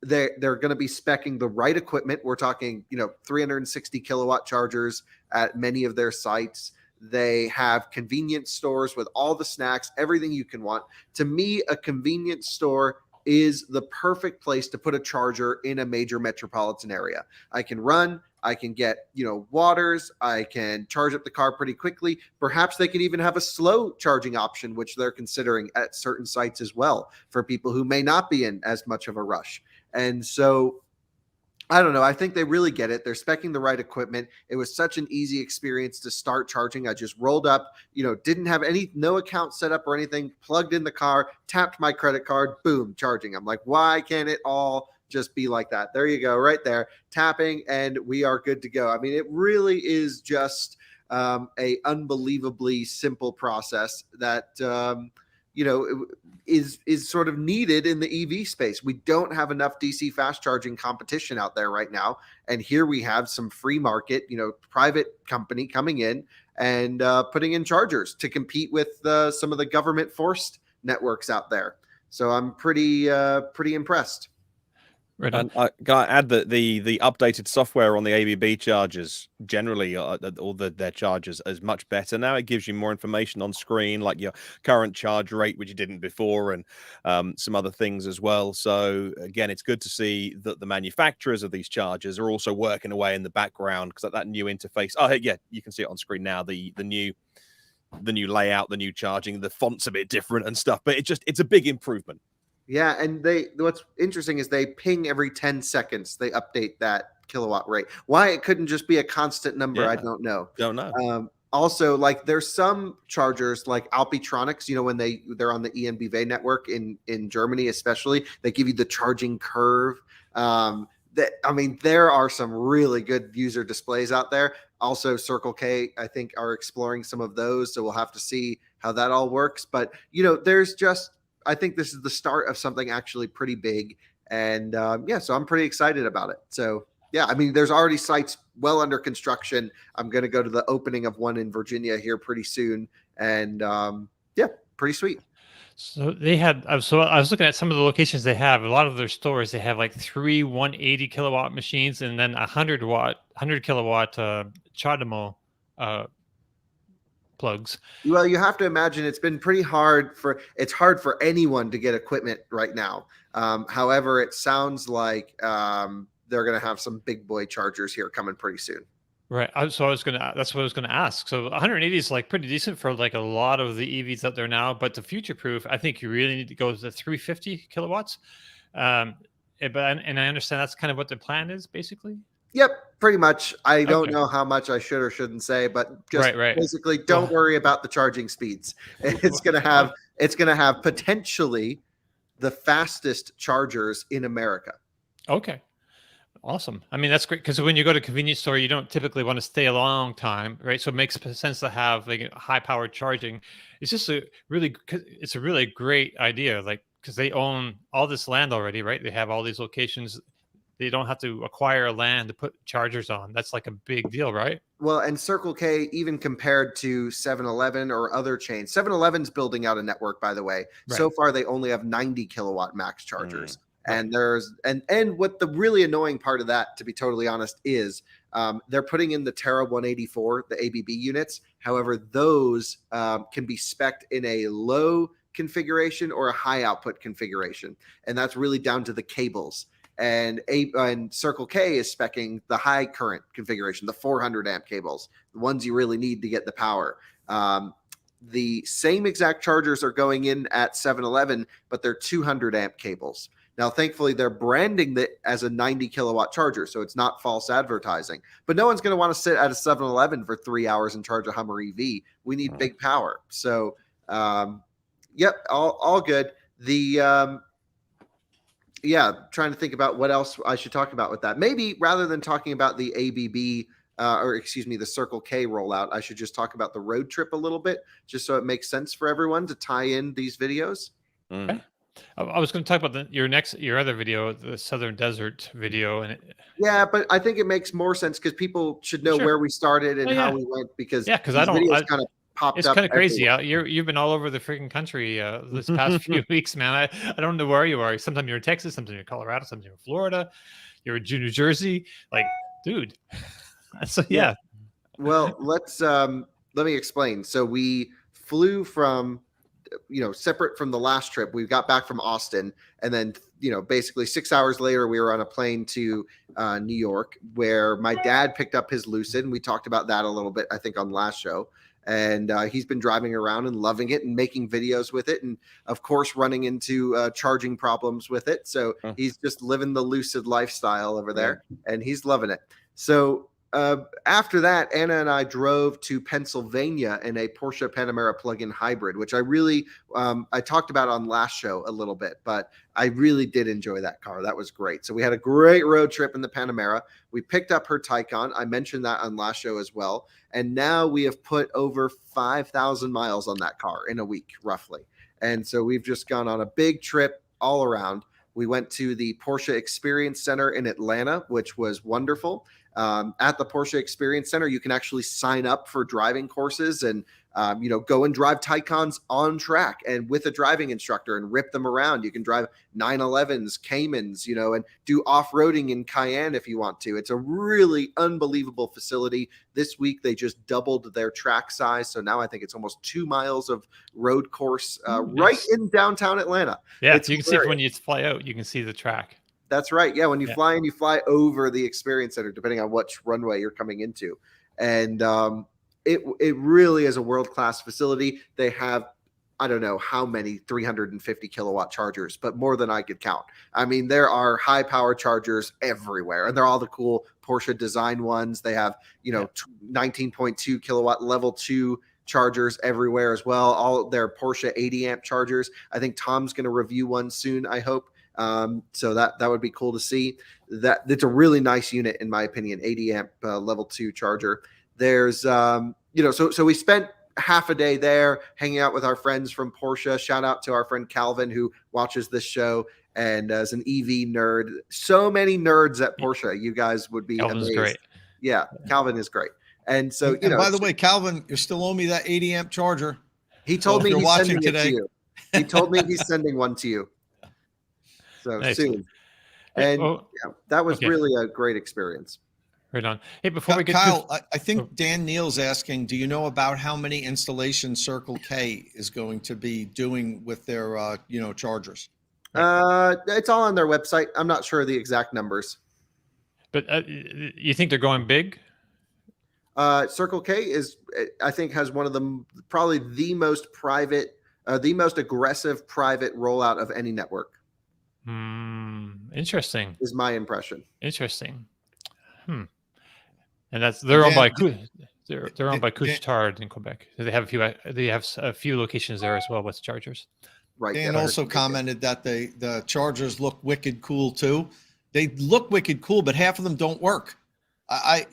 D: they're going to be speccing the right equipment. We're talking, 360 kilowatt chargers at many of their sites. They have convenience stores with all the snacks, everything you can want. To me, a convenience store is the perfect place to put a charger in a major metropolitan area. I can run, I can get, waters, I can charge up the car pretty quickly. Perhaps they can even have a slow charging option, which they're considering at certain sites as well for people who may not be in as much of a rush. And so I don't know. I think they really get it. They're speccing the right equipment. It was such an easy experience to start charging. I just rolled up, didn't have no account set up or anything, plugged in the car, tapped my credit card, boom, charging. I'm like, why can't it all just be like that? There you go, right there, tapping, and we are good to go. I mean, it really is just a unbelievably simple process that, is sort of needed in the EV space. We don't have enough DC fast charging competition out there right now. And here we have some free market, private company coming in and putting in chargers to compete with some of the government forced networks out there. So I'm pretty impressed.
B: Right.
A: And I gotta add that the updated software on the ABB chargers generally, all their chargers is much better now. It gives you more information on screen, like your current charge rate, which you didn't before, and some other things as well. So again, it's good to see that the manufacturers of these chargers are also working away in the background because that new interface. Oh, yeah, you can see it on screen now. The new layout, the new charging, the font's a bit different and stuff, but it's a big improvement.
D: Yeah, and what's interesting is they ping every 10 seconds. They update that kilowatt rate. Why it couldn't just be a constant number, I don't know.
A: Don't know.
D: Also, like there's some chargers like Alpitronics, when they're on the ENBW network in Germany, especially, they give you the charging curve. There are some really good user displays out there. Also, Circle K, I think, are exploring some of those. So we'll have to see how that all works. But, I think this is the start of something actually pretty big. And so I'm pretty excited about it. So, there's already sites well under construction. I'm going to go to the opening of one in Virginia here pretty soon. And pretty sweet.
B: So they had, I was looking at some of the locations they have. A lot of their stores, they have like 3 180 kilowatt machines and then 100 kilowatt CHAdeMO plugs.
D: Well, you have to imagine it's been pretty hard for anyone to get equipment right now. However, it sounds like they're going to have some big boy chargers here coming pretty soon.
B: Right. That's what I was gonna ask. So 180 is like pretty decent for like a lot of the EVs out there now, but to future proof, I think you really need to go to 350 kilowatts. And I understand that's kind of what the plan is, basically.
D: Yep, pretty much. I don't
B: Okay.
D: know how much I should or shouldn't say, but just
B: Right.
D: basically don't
B: Well,
D: worry about the charging speeds. It's gonna
B: well,
D: have potentially the fastest chargers in America.
B: okay. Awesome. I mean, that's great because when you go to a convenience store, you don't typically want to stay a long time, right? So it makes sense to have like high powered charging. It's just it's a really great idea, like because they own all this land already, right? They have all these locations. They don't have to acquire land to put chargers on. That's like a big deal, right?
D: Well, and Circle K, even compared to 7-Eleven or other chains, 7-Eleven's building out a network, by the way.
B: Right.
D: So far, they only have 90 kilowatt max chargers.
B: Right.
D: And and what the really annoying part of that, to be totally honest, is they're putting in the Terra 184, the ABB units. However, those can be spec'd in a low configuration or a high output configuration. And that's really down to the cables. And Circle K is speccing the high current configuration, the 400 amp cables, the ones you really need to get the power. The same exact chargers are going in at 7-Eleven, but they're 200 amp cables. Now, thankfully, they're branding it as a 90 kilowatt charger, so it's not false advertising. But no one's going to want to sit at a 7-Eleven for 3 hours and charge a Hummer EV. We need big power. So, yep, all good. Yeah, trying to think about what else I should talk about with that. Maybe rather than talking about the ABB, the Circle K rollout, I should just talk about the road trip a little bit, just so it makes sense for everyone to tie in these videos.
B: Okay. I was going to talk about your other video, the Southern Desert video,
D: yeah, but I think it makes more sense because people should know where we started and how we went. Because
B: because I don't.
D: Kind of popped
B: it's
D: up.
B: Kind of crazy. You've been all over the freaking country this past few weeks, man. I don't know where you are. Sometimes you're in Texas, sometimes you're in Colorado, sometimes you're in Florida, you're in New Jersey. Like, dude. So yeah.
D: Well, let me explain. So we flew from, separate from the last trip. We got back from Austin, and then basically 6 hours later, we were on a plane to New York, where my dad picked up his Lucid, and we talked about that a little bit, I think, on last show. And he's been driving around and loving it and making videos with it, and of course running into charging problems with it. So he's just living the Lucid lifestyle over there, and he's loving it. So after that, Anna and I drove to Pennsylvania in a Porsche Panamera plug-in hybrid, which I really I talked about on last show a little bit, but I really did enjoy that car. That was great. So we had a great road trip in the Panamera. We picked up her Tycon. I mentioned that on last show as well. And now we have put over 5,000 miles on that car in a week, roughly. And so we've just gone on a big trip all around. We went to the Porsche Experience Center in Atlanta, which was wonderful. At the Porsche Experience Center, you can actually sign up for driving courses and go and drive Tycons on track and with a driving instructor and rip them around. You can drive 911s, Caymans, and do off-roading in Cayenne if you want to. It's a really unbelievable facility. This week, they just doubled their track size. So now I think it's almost 2 miles of road course right in downtown Atlanta.
B: Yeah, you can see it when you fly out. You can see the track.
D: That's right. Yeah, when you fly in, you fly over the Experience Center, depending on which runway you're coming into. And it really is a world-class facility. They have, I don't know how many 350 kilowatt chargers, but more than I could count. I mean, there are high-power chargers everywhere, and they're all the cool Porsche design ones. They have, 19.2 kilowatt level 2 chargers everywhere as well. All their Porsche 80 amp chargers. I think Tom's going to review one soon, I hope. So that would be cool to see. It's a really nice unit, in my opinion, 80 amp level 2 charger. There's, so we spent half a day there hanging out with our friends from Porsche. Shout out to our friend Calvin, who watches this show and is an EV nerd. So many nerds at Porsche. You guys would be
B: Calvin's
D: amazed.
B: Great.
D: Yeah, Calvin is great. And so,
C: by the way, Calvin, you still owe me that 80 amp charger.
D: He told me he's sending it to you. He told me he's sending one to you. So
B: nice.
D: Soon. And that was really a great experience.
B: Right on. Hey, before we get
C: Kyle, I think Dan Neal's asking, do you know about how many installations Circle K is going to be doing with their, chargers?
D: It's all on their website. I'm not sure of the exact numbers.
B: But you think they're going big?
D: Circle K is, I think, has one of the probably the most aggressive private rollout of any network.
B: Interesting.
D: Is my impression.
B: Interesting. And they're owned by they're owned by
C: Dan-
B: Couche-Tard in Quebec. They have a few locations there as well with chargers.
D: Right.
C: Dan
D: yeah,
C: also commented that the chargers look wicked cool too. They look wicked cool, but half of them don't work. I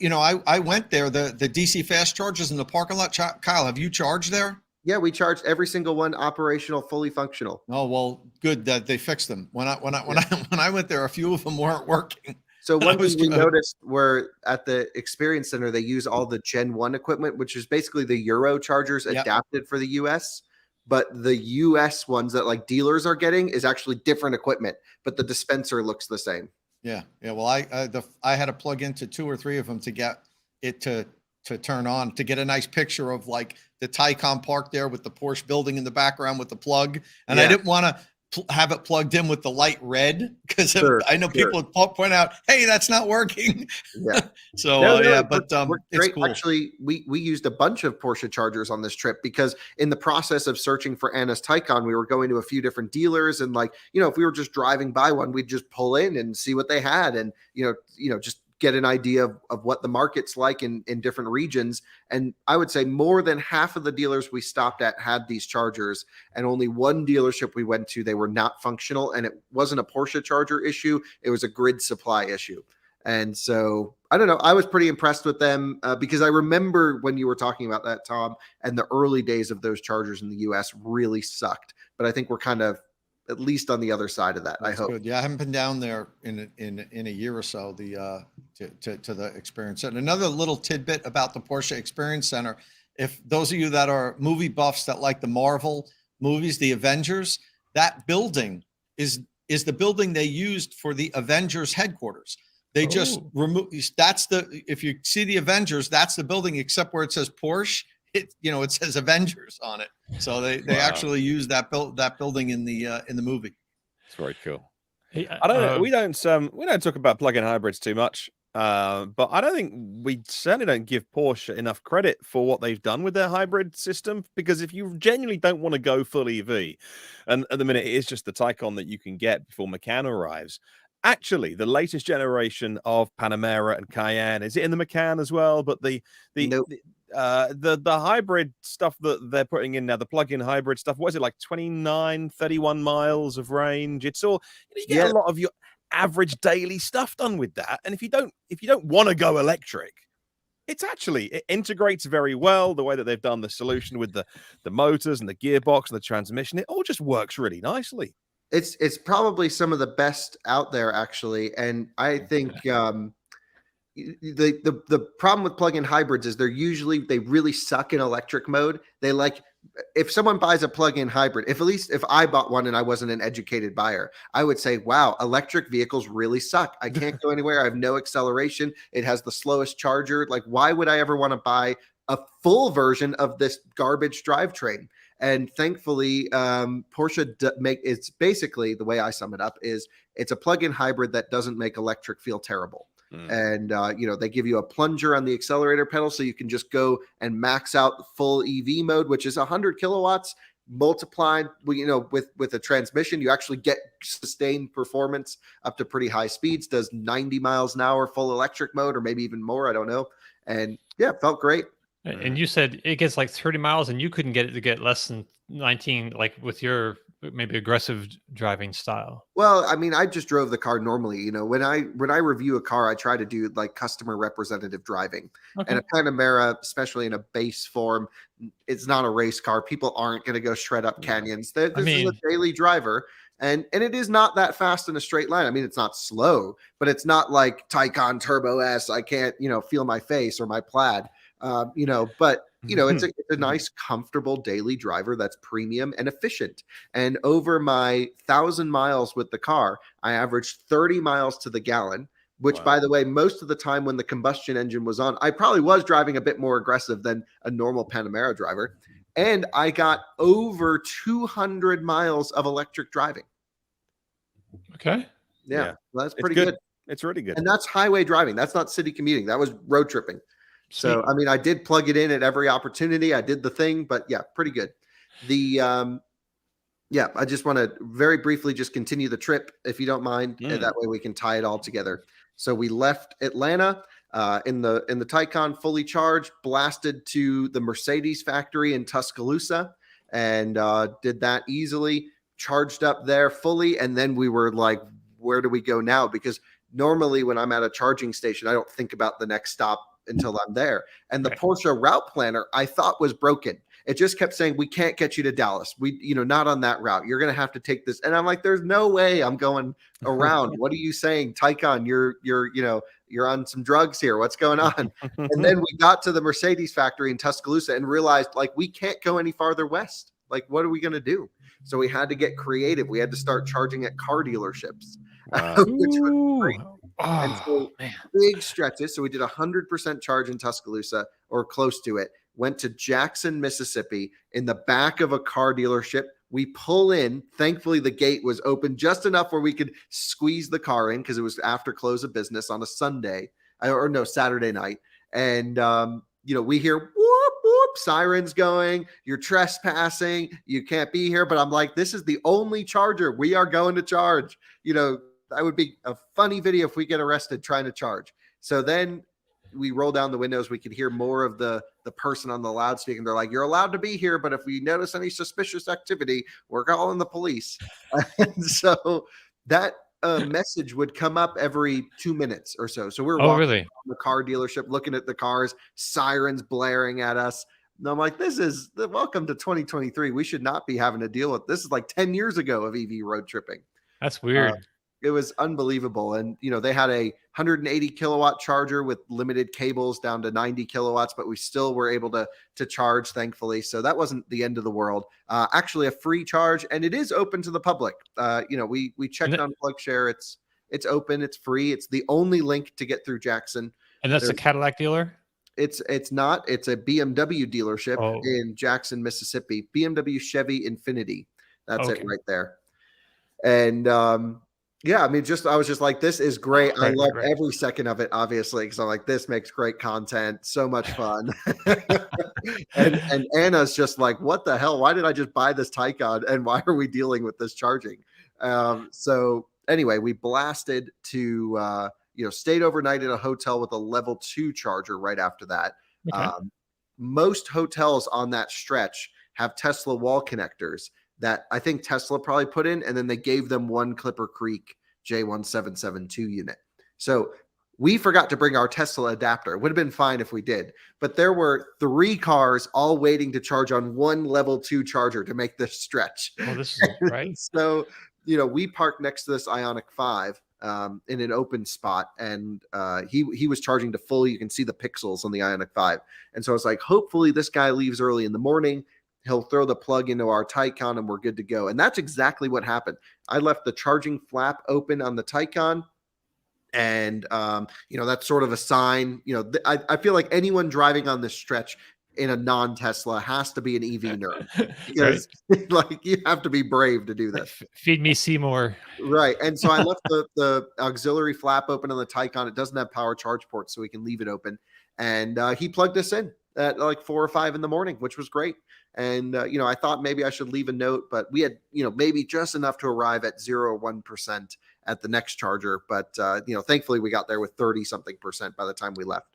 C: went there, the DC fast chargers in the parking lot. Kyle, have you charged there?
D: Yeah, we charged every single one operational, fully functional.
C: Oh, well, good that they fixed them. When I went there, a few of them weren't working.
D: So one thing we noticed were at the Experience Center, they use all the Gen 1 equipment, which is basically the Euro chargers adapted for the US. But the US ones that like dealers are getting is actually different equipment, but the dispenser looks the same.
C: Yeah. Well, I had to plug into 2 or 3 of them to get it to turn on, to get a nice picture of like the Tycon park there with the Porsche building in the background with the plug. And I didn't want to have it plugged in with the light red because I know people would point out, hey, that's not working.
D: Yeah.
C: So but it's cool.
D: Actually, we used a bunch of Porsche chargers on this trip because in the process of searching for Anna's Tycon, we were going to a few different dealers, and like, if we were just driving by one, we'd just pull in and see what they had, and just get an idea of what the market's like in different regions. And I would say more than half of the dealers we stopped at had these chargers, and only one dealership we went to, they were not functional, and it wasn't a Porsche charger issue. It was a grid supply issue. And so I don't know. I was pretty impressed with them because I remember when you were talking about that, Tom, and the early days of those chargers in the US really sucked. But I think we're kind of at least on the other side of that.
C: That's
D: I hope.
C: Good. Yeah, I haven't been down there in a year or so. To the Experience Center. Another little tidbit about the Porsche Experience Center: if those of you that are movie buffs that like the Marvel movies, the Avengers, that building is the building they used for the Avengers headquarters. They just remove. If you see the Avengers, that's the building, except where it says Porsche. It says Avengers on it. So they actually use that building in the movie.
A: It's very cool.
B: Hey,
A: I don't know. We don't talk about plug-in hybrids too much, but I don't think we certainly don't give Porsche enough credit for what they've done with their hybrid system. Because if you genuinely don't want to go full EV, and at the minute it is just the Tycon that you can get before Macan arrives. Actually, the latest generation of Panamera and Cayenne, is it in the Macan as well? But the hybrid stuff that they're putting in now, the plug-in hybrid stuff, what is it, like 29, 31 miles of range? It's all, you get a lot of your average daily stuff done with that. And if you don't want to go electric, it integrates very well. The way that they've done the solution with the motors and the gearbox and the transmission, it all just works really nicely.
D: It's probably some of the best out there, actually. And I think the problem with plug-in hybrids is they really suck in electric mode. If someone buys a plug-in hybrid, if I bought one and I wasn't an educated buyer, I would say, wow, electric vehicles really suck. I can't go anywhere. I have no acceleration. It has the slowest charger. Like, why would I ever want to buy a full version of this garbage drivetrain? And thankfully, Porsche it's basically, the way I sum it up is, it's a plug-in hybrid that doesn't make electric feel terrible. And, they give you a plunger on the accelerator pedal, so you can just go and max out the full EV mode, which is 100 kilowatts multiplied, with a transmission. You actually get sustained performance up to pretty high speeds, does 90 miles an hour full electric mode, or maybe even more. I don't know. And yeah, it felt great.
B: And you said it gets like 30 miles, and you couldn't get it to get less than 19, like with your maybe aggressive driving style.
D: Well, I mean, I just drove the car normally. When I review a car, I try to do like customer representative driving. Okay. And a Panamera, especially in a base form, it's not a race car. People aren't going to go shred up canyons. This is a daily driver. And it is not that fast in a straight line. I mean, it's not slow, but it's not like Tycon Turbo S. I can't, feel my face or my plaid. It's a nice, comfortable daily driver that's premium and efficient. And over my 1,000 miles with the car, I averaged 30 miles to the gallon, which, by the way, most of the time when the combustion engine was on, I probably was driving a bit more aggressive than a normal Panamera driver. And I got over 200 miles of electric driving.
B: Okay.
D: Yeah. Well, that's pretty good.
A: It's really good.
D: And that's highway driving. That's not city commuting. That was road tripping. So,
B: Sweet.
D: I mean, I did plug it in at every opportunity. I did the thing, but yeah, pretty good. The yeah, I just want to very briefly just continue the trip, if you don't mind, and that way we can tie it all together. So we left Atlanta in the Tycon, fully charged, blasted to the Mercedes factory in Tuscaloosa, and did that easily. Charged up there fully, and then we were like, "Where do we go now?" Because normally when I'm at a charging station, I don't think about the next stop until I'm there. And the Porsche route planner I thought was broken. It just kept saying, we can't get you to Dallas. We, not on that route. You're going to have to take this. And I'm like, there's no way I'm going around. What are you saying? Tycon, you're on some drugs here. What's going on? And then we got to the Mercedes factory in Tuscaloosa and realized like, we can't go any farther west. Like, what are we going to do? So we had to get creative. We had to start charging at car dealerships, which was great. And so big stretches. So we did 100% charge in Tuscaloosa or close to it. Went to Jackson, Mississippi in the back of a car dealership. We pull in. Thankfully, the gate was open just enough where we could squeeze the car in because it was after close of business on a Saturday night. And, we hear whoop, whoop, sirens going. You're trespassing. You can't be here. But I'm like, this is the only charger. We are going to charge. That would be a funny video if we get arrested trying to charge. So then we roll down the windows. We could hear more of the person on the loudspeaker. And they're like, you're allowed to be here, but if we notice any suspicious activity, we're calling the police. And so that message would come up every 2 minutes or so. So we're walking around the car dealership, looking at the cars, sirens blaring at us. And I'm like, this is welcome to 2023. We should not be having to deal with this. Is like 10 years ago of EV road tripping.
B: That's weird.
D: It was unbelievable. And, they had a 180 kilowatt charger with limited cables down to 90 kilowatts, but we still were able to charge, thankfully. So that wasn't the end of the world. Actually a free charge, and it is open to the public. We checked on PlugShare. It's open. It's free. It's the only link to get through Jackson.
B: And that's a Cadillac dealer?
D: It's not. It's a BMW dealership in Jackson, Mississippi. BMW Chevy Infinity. That's it right there. And, yeah, I mean, I was just like, this is great. I love every second of it, obviously, because I'm like, this makes great content, so much fun. and Anna's just like, what the hell? Why did I just buy this Tycon? And why are we dealing with this charging? So anyway, we blasted to, stayed overnight in a hotel with a level 2 charger right after that. Okay. Most hotels on that stretch have Tesla wall connectors that I think Tesla probably put in, and then they gave them one Clipper Creek J1772 unit. So we forgot to bring our Tesla adapter. It would have been fine if we did, but there were 3 cars all waiting to charge on one level 2 charger to make this stretch.
B: Well, this is right.
D: So, we parked next to this Ioniq 5 in an open spot, and he was charging to full. You can see the pixels on the Ioniq 5. And so I was like, hopefully this guy leaves early in the morning. He'll throw the plug into our Tycon and we're good to go. And that's exactly what happened. I left the charging flap open on the Tycon. And, that's sort of a sign, I feel like anyone driving on this stretch in a non-Tesla has to be an EV nerd. Because like you have to be brave to do this.
B: Feed me Seymour.
D: Right. And so I left the auxiliary flap open on the Tycon. It doesn't have power charge ports, so we can leave it open. And he plugged us in at like 4 or 5 in the morning, which was great. And, I thought maybe I should leave a note, but we had, maybe just enough to arrive at 0 or 1% at the next charger. But, thankfully we got there with 30-something% by the time we left.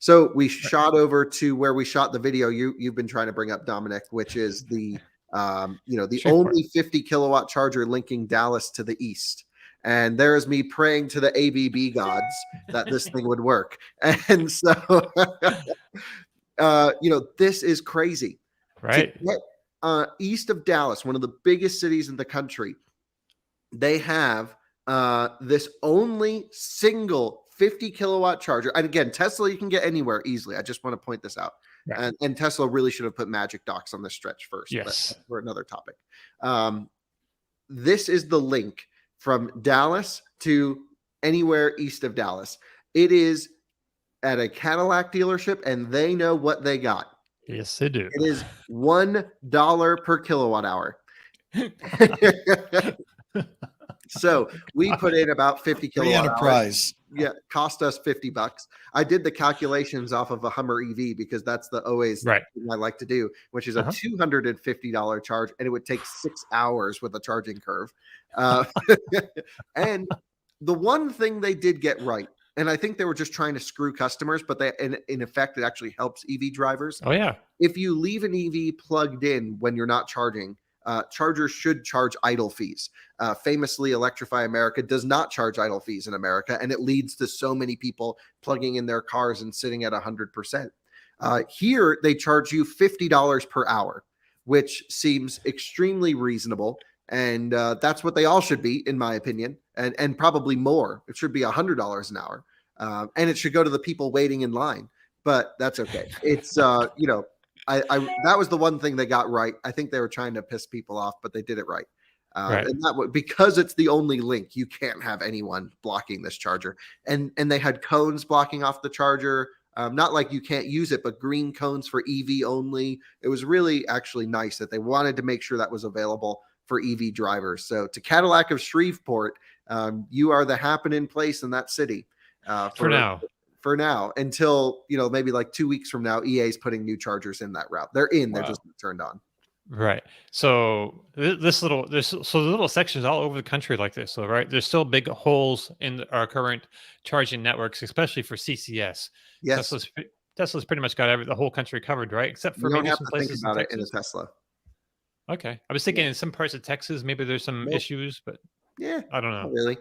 D: So we shot over to where we shot the video you've been trying to bring up, Dominic, which is the only 50 kilowatt charger linking Dallas to the east. And there's me praying to the ABB gods that this thing would work. And so, this is crazy.
B: Right.
D: To get, east of Dallas, one of the biggest cities in the country, they have this only single 50 kilowatt charger. And again, Tesla, you can get anywhere easily. I just want to point this out. Right. And Tesla really should have put magic docks on this stretch first.
B: Yes.
D: But for another topic. This is the link from Dallas to anywhere east of Dallas. It is at a Cadillac dealership, and they know what they got.
B: Yes, they do.
D: It is $1 per kilowatt hour. So we put in about 50 kilowatt
C: Enterprise.
D: hours. Yeah, cost us $50. I did the calculations off of a Hummer EV because that's the always
B: Right.
D: thing I like to do, which is a $250 charge, and it would take 6 hours with a charging curve. And the one thing they did get right, and I think they were just trying to screw customers, but they, in effect, it actually helps EV drivers.
B: Oh yeah.
D: If you leave an EV plugged in when you're not charging, chargers should charge idle fees. Famously, Electrify America does not charge idle fees in America, and it leads to so many people plugging in their cars and sitting at 100%. Here, they charge you $50 per hour, which seems extremely reasonable, and that's what they all should be, in my opinion, and probably more. It should be $100 an hour, and it should go to the people waiting in line. But that's okay. It's I that was the one thing they got right. I think they were trying to piss people off, but they did it right.
B: Right.
D: And that because it's the only link, you can't have anyone blocking this charger. And they had cones blocking off the charger. Not like you can't use it, but green cones for EV only. It was really actually nice that they wanted to make sure that was available for EV drivers. So to Cadillac of Shreveport, you are the happening place in that city
B: For now.
D: For now, until maybe like 2 weeks from now, EA is putting new chargers in that route. They're in, they're just not turned on.
B: Right. So there's the little sections all over the country like this. So right, there's still big holes in our current charging networks, especially for CCS.
D: Yes,
B: Tesla's pretty much got the whole country covered, right? Except for
D: you don't
B: maybe
D: have
B: some
D: to think
B: places
D: about
B: in
D: it in a
B: Texas.
D: Tesla.
B: Okay, I was thinking in some parts of Texas, maybe there's some issues, but
D: Yeah,
B: I don't know.
D: not really.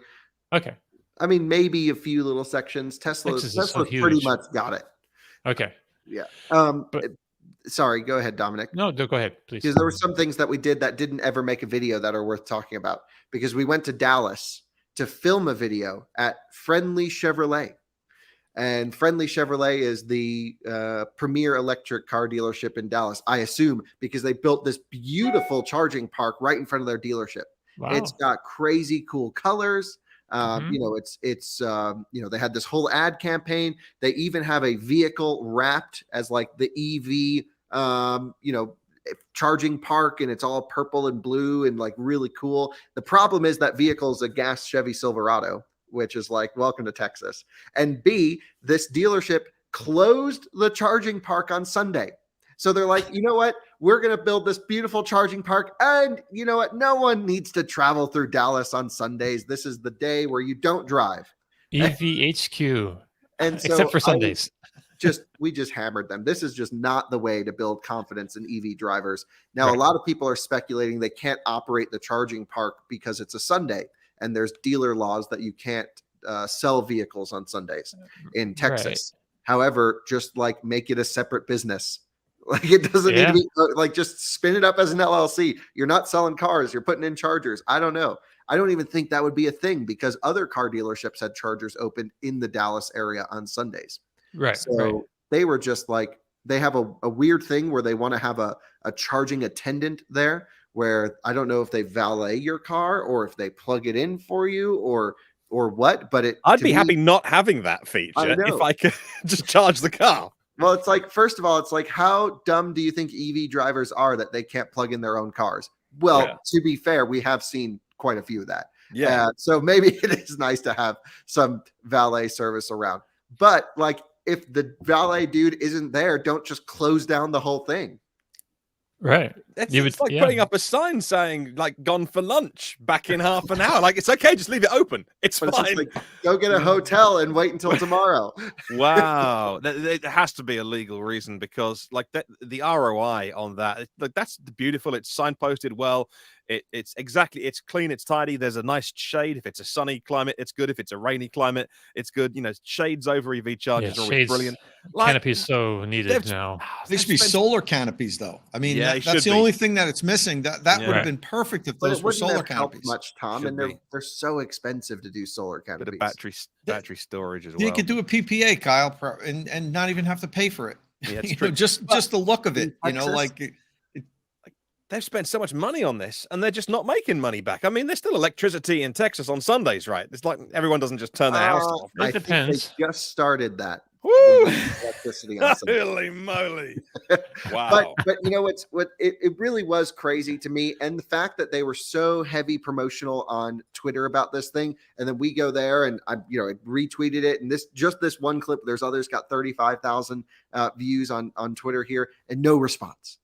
B: Okay.
D: I mean, maybe a few little sections. Tesla's pretty much got it.
B: Okay.
D: Yeah.
B: But
D: Sorry, go ahead, Dominic.
B: no, go ahead, please.
D: Because there were some things that we did that didn't ever make a video that are worth talking about. Because we went to Dallas to film a video at Friendly Chevrolet. And Friendly Chevrolet is the premier electric car dealership in Dallas, I assume, because they built this beautiful charging park right in front of their dealership.
B: Wow.
D: It's got crazy cool colors. They had this whole ad campaign. They even have a vehicle wrapped as like the EV, charging park, and it's all purple and blue and like really cool. The problem is that vehicle is a gas Chevy Silverado, which is like, welcome to Texas. And B, this dealership closed the charging park on Sunday. So they're like, you know what? We're going to build this beautiful charging park. And you know what? No one needs to travel through Dallas on Sundays. This is the day where you don't drive.
B: EVHQ.
D: And so
B: except for Sundays.
D: We just hammered them. This is just not the way to build confidence in EV drivers. Now, A lot of people are speculating they can't operate the charging park because it's a Sunday. And there's dealer laws that you can't sell vehicles on Sundays in Texas.
B: Right.
D: However, just like make it a separate business. Like it doesn't need to be like just spin it up as an LLC. You're not selling cars, you're putting in chargers. I don't know. I don't even think that would be a thing because other car dealerships had chargers open in the Dallas area on Sundays.
B: Right.
D: So they were just like, they have a weird thing where they want to have a charging attendant there where I don't know if they valet your car or if they plug it in for you or what, but
A: I'd be happy not having that feature if I could just charge the car.
D: Well, it's like, first of all, it's like, how dumb do you think EV drivers are that they can't plug in their own cars? Well, to be fair, we have seen quite a few of that.
A: Yeah.
D: So maybe it is nice to have some valet service around. But like, if the valet dude isn't there, don't just close down the whole thing.
B: Right.
A: It's like putting up a sign saying like gone for lunch back in half an hour. Like, it's okay, just leave it open. It's fine.
D: It's like, go get a hotel and wait until tomorrow.
A: Wow. There has to be a legal reason because like the ROI on that, like that's beautiful. It's signposted well. It's clean, it's tidy. There's a nice shade. If it's a sunny climate, it's good. If it's a rainy climate, it's good. Shades over EV chargers are always brilliant.
B: Canopies so needed now.
C: There should be solar canopies, though. I mean, that's the
A: be.
C: only thing that it's missing. That would have been perfect if those were solar canopies.
D: Much, Tom, and they're so expensive to do solar canopies.
A: Bit of battery storage as well.
C: You could do a PPA, Kyle, and not even have to pay for it.
A: Yeah, it's true.
C: Just the look of it.
A: They've spent so much money on this and they're just not making money back. I mean, there's still electricity in Texas on Sundays, right? It's like everyone doesn't just turn their house off.
B: It depends.
D: They just started that.
A: Woo!
D: electricity on Sunday.
A: Holy moly! Wow.
D: But you know it really was crazy to me, and the fact that they were so heavy promotional on Twitter about this thing, and then we go there and I retweeted it, and this one clip. There's others got 35,000 views on Twitter here, and no response.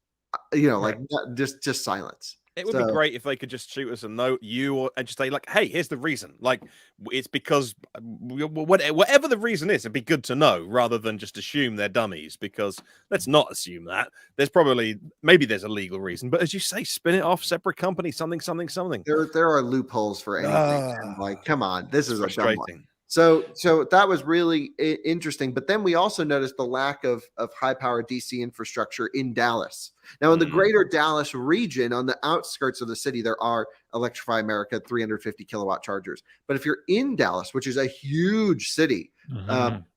D: Just silence.
A: It would be great if they could just shoot us a note, and just say, like, hey, here's the reason. Like, it's because whatever the reason is, it'd be good to know rather than just assume they're dummies, because let's not assume that. Maybe there's a legal reason, but as you say, spin it off, separate company, something.
D: There are loopholes for anything. Like, come on, this is a dumb one. So that was really interesting. But then we also noticed the lack of high-power DC infrastructure in Dallas. Now, in the greater Dallas region, on the outskirts of the city, there are Electrify America 350 kilowatt chargers. But if you're in Dallas, which is a huge city,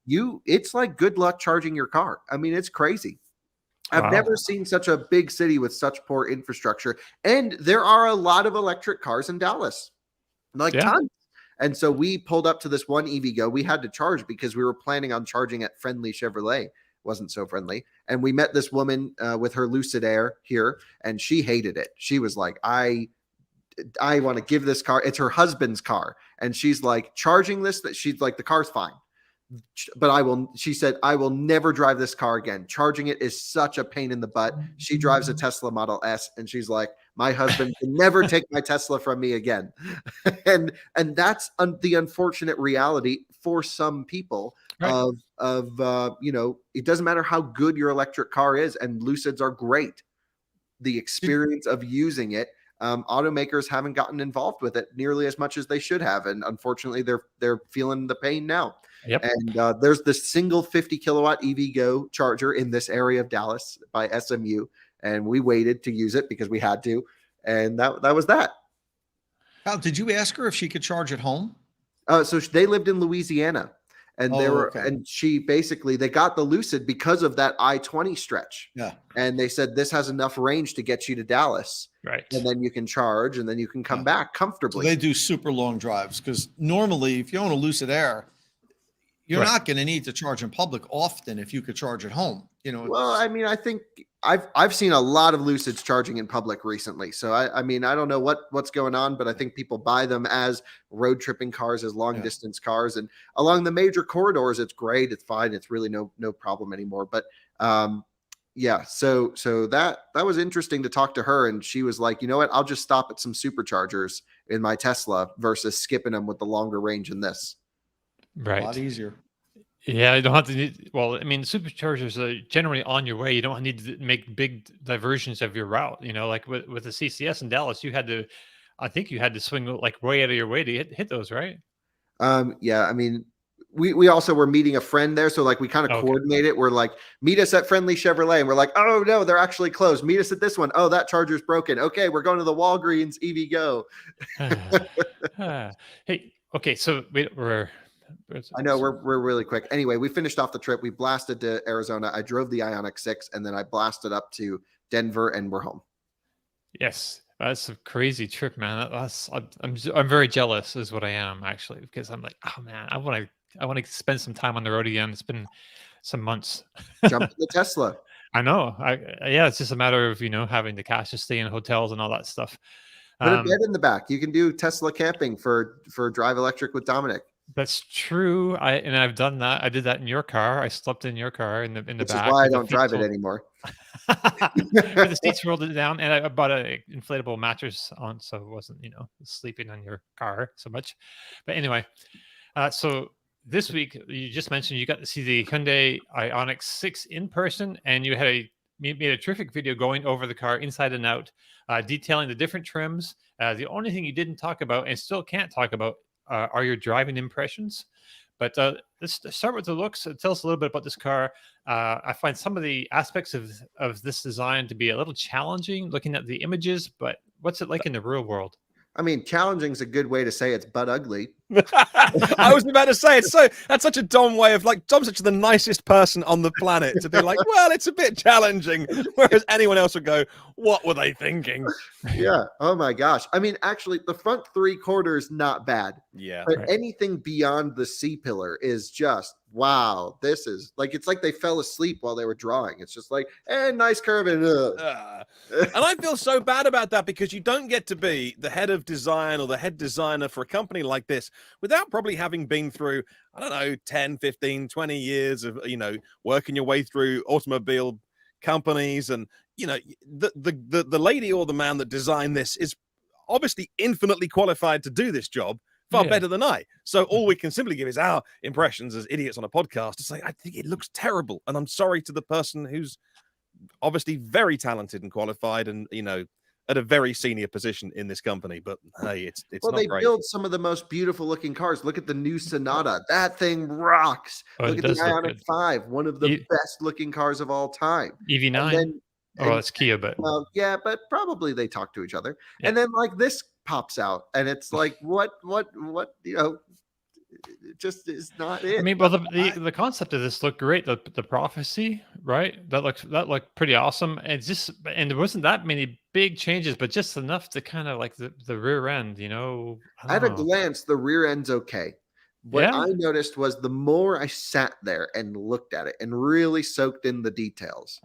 D: it's like good luck charging your car. I mean, it's crazy. I've never seen such a big city with such poor infrastructure. And there are a lot of electric cars in Dallas, tons. And so we pulled up to this one EVgo. We had to charge because we were planning on charging at Friendly Chevrolet. Wasn't so friendly. And we met this woman with her Lucid Air here, and she hated it. She was like, I want to give this car. It's her husband's car. And she's like, charging this, that she's like, the car's fine. But she said, I will never drive this car again. Charging it is such a pain in the butt. She drives a Tesla Model S, and she's like, my husband can never take my Tesla from me again. and that's the unfortunate reality for some people of it doesn't matter how good your electric car is, and Lucids are great. The experience of using it, automakers haven't gotten involved with it nearly as much as they should have. And unfortunately, they're feeling the pain now.
B: Yep.
D: And there's this single 50 kilowatt EVgo charger in this area of Dallas by SMU. And we waited to use it because we had to. And that was that.
C: How did you ask her if she could charge at home?
D: So they lived in Louisiana. And and they got the Lucid because of that I-20 stretch.
C: Yeah.
D: And they said, this has enough range to get you to Dallas.
B: Right.
D: And then you can charge, and then you can come back comfortably.
C: So they do super long drives, because normally if you own a Lucid Air, you're not going to need to charge in public often if you could charge at home.
D: Well, I mean, I think I've seen a lot of Lucids charging in public recently. So I mean, I don't know what's going on, but I think people buy them as road tripping cars, as long distance cars, and along the major corridors, it's great. It's fine. It's really no problem anymore. But so that was interesting to talk to her. And she was like, you know what, I'll just stop at some superchargers in my Tesla versus skipping them with the longer range in this.
B: Right.
C: A lot easier.
B: Yeah, you don't have to well, I mean, superchargers are generally on your way. You don't need to make big diversions of your route. Like with the CCS in Dallas, I think you had to swing like way out of your way to hit those, right?
D: Yeah, I mean, we also were meeting a friend there. So like we kind of coordinated. We're like, meet us at Friendly Chevrolet. And we're like, oh no, they're actually closed. Meet us at this one. Oh, that charger's broken. Okay, we're going to the Walgreens EVgo.
B: Hey, okay, so
D: I know we're really quick. Anyway, we finished off the trip. We blasted to Arizona. I drove the Ioniq 6, and then I blasted up to Denver, and we're home.
B: Yes, that's a crazy trip, man. I'm very jealous, is what I am actually, because I'm like, oh man, I want to spend some time on the road again. It's been some months.
D: Jump in the Tesla.
B: I know. It's just a matter of having the cash to stay in hotels and all that stuff.
D: Put a bed in the back. You can do Tesla camping for Drive Electric with Dominic.
B: That's true. I've done that. I did that in your car. I slept in your car in the back.
D: Which is why I don't drive it anymore.
B: The seats rolled it down, and I bought an inflatable mattress on, so it wasn't sleeping on your car so much. But anyway, so this week you just mentioned you got to see the Hyundai Ioniq 6 in person, and you made a terrific video going over the car inside and out, detailing the different trims. The only thing you didn't talk about and still can't talk about are your driving impressions. But let's start with the looks. Tell us a little bit about this car. I find some of the aspects of this design to be a little challenging looking at the images, but what's it like in the real world?
D: I mean, challenging is a good way to say it's butt ugly.
A: I was about to say that's such a Dom way of Dom's such the nicest person on the planet to be like, well, it's a bit challenging, whereas anyone else would go, what were they thinking?
D: Yeah. Oh my gosh. I mean, actually, the front 3 quarters not bad.
A: Yeah.
D: But anything beyond the C pillar is just wow, this is like, it's like they fell asleep while they were drawing. It's just like, nice curve. And
A: I feel so bad about that, because you don't get to be the head of design or the head designer for a company like this without probably having been through, I don't know, 10, 15, 20 years of, working your way through automobile companies. And, the lady or the man that designed this is obviously infinitely qualified to do this job, far better than I. So all we can simply give is our impressions as idiots on a podcast to say, I think it looks terrible. And I'm sorry to the person who's obviously very talented and qualified and, at a very senior position in this company. But hey, it's
D: well,
A: not
D: they
A: great.
D: build some of the most beautiful looking cars. Look at the new Sonata. That thing rocks. Look at the Ioniq 5, one of the best looking cars of all time.
B: EV9. It's Kia, but
D: well, yeah, but probably they talk to each other. Yeah. And then like this pops out, and it's like, what, it just is not it.
B: I mean, well, the concept of this looked great. The prophecy, right? That looked pretty awesome. And there wasn't that many big changes, but just enough to kind of like the rear end,
D: At a glance, the rear end's okay. What I noticed was the more I sat there and looked at it and really soaked in the details,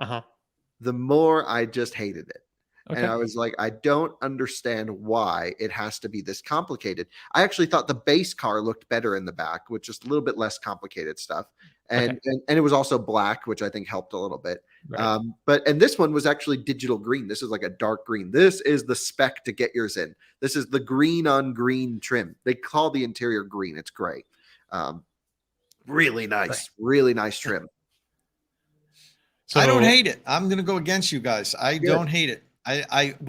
D: the more I just hated it. Okay. And I was like, I don't understand why it has to be this complicated. I actually thought the base car looked better in the back with just a little bit less complicated stuff. And it was also black, which I think helped a little bit. Right. And this one was actually digital green. This is like a dark green. This is the spec to get yours in. This is the green on green trim. They call the interior green. It's gray. Really nice trim.
C: So, I don't hate it. I'm going to go against you guys. I don't hate it. If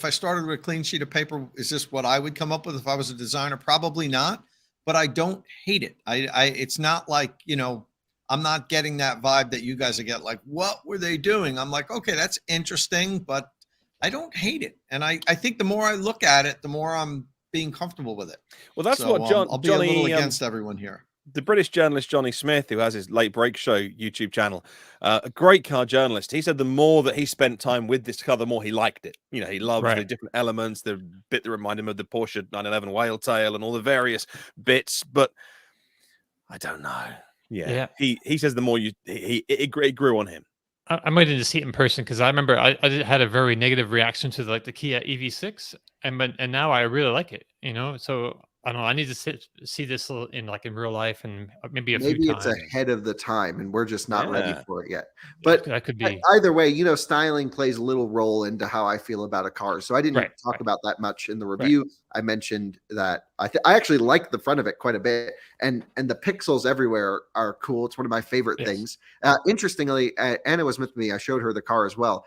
C: I started with a clean sheet of paper, is this what I would come up with if I was a designer? Probably not, but I don't hate it. It's not like, I'm not getting that vibe that you guys get. Like, what were they doing? I'm like, okay, that's interesting, but I don't hate it. And I think the more I look at it, the more I'm being comfortable with it.
A: Well, that's what I'll be Johnny,
C: a little against everyone here.
A: The British journalist Johnny Smith, who has his Late Break Show YouTube channel, a great car journalist, he said the more that he spent time with this car, the more he liked it. He loves the different elements, the bit that reminded him of the Porsche 911 whale tail and all the various bits. But I don't know. Yeah. He says the more it grew on him.
B: I'm waiting to see it in person, because I remember I had a very negative reaction to the Kia EV6, and now I really like it. So I don't know. I need to see this in real life, and maybe a few times.
D: Maybe it's ahead of the time, and we're just not ready for it yet. But
B: that could be.
D: Either way, styling plays a little role into how I feel about a car. So I didn't talk about that much in the review. I mentioned that I actually like the front of it quite a bit, and the pixels everywhere are cool. It's one of my favorite things. Interestingly, Anna was with me. I showed her the car as well.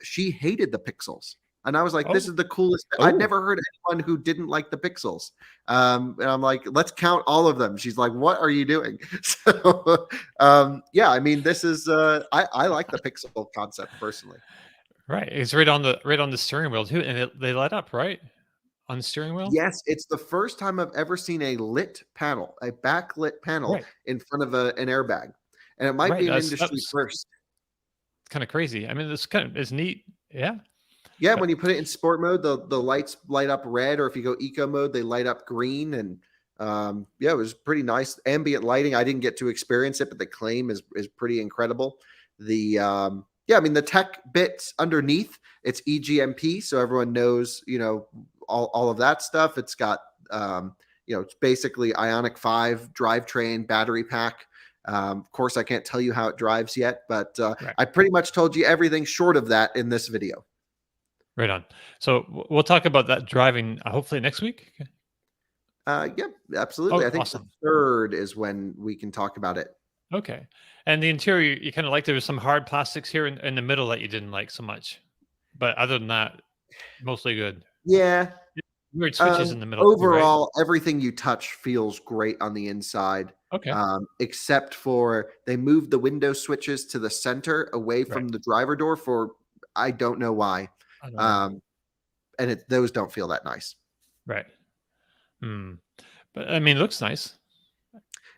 D: She hated the pixels. And I was like, this is the coolest. I'd never heard anyone who didn't like the pixels. And I'm like, let's count all of them. She's like, what are you doing? So, I mean, this is, I like the pixel concept personally.
B: Right. It's right on the steering wheel too. And they light up, right? On the steering wheel?
D: Yes. It's the first time I've ever seen a lit panel, a backlit panel in front of an airbag. And it might be an industry first.
B: It's kind of crazy. I mean, it's neat. Yeah.
D: Yeah, when you put it in sport mode, the lights light up red, or if you go eco mode, they light up green. And it was pretty nice. Ambient lighting, I didn't get to experience it, but the claim is pretty incredible. I mean, the tech bits underneath, it's EGMP, so everyone knows, all of that stuff. It's got, it's basically Ioniq 5 drivetrain battery pack. Of course, I can't tell you how it drives yet, but I pretty much told you everything short of that in this video.
B: Right on. So we'll talk about that driving hopefully next week.
D: Yeah, absolutely. I think the 3rd is when we can talk about it.
B: Okay. And the interior, you kind of like, there was some hard plastics here in the middle that you didn't like so much. But other than that, mostly good.
D: Yeah.
B: Weird switches in the middle.
D: Overall, everything you touch feels great on the inside.
B: Okay.
D: Except for they moved the window switches to the center away from the driver door for, I don't know why. And those don't feel that nice.
B: Right. But I mean, it looks nice.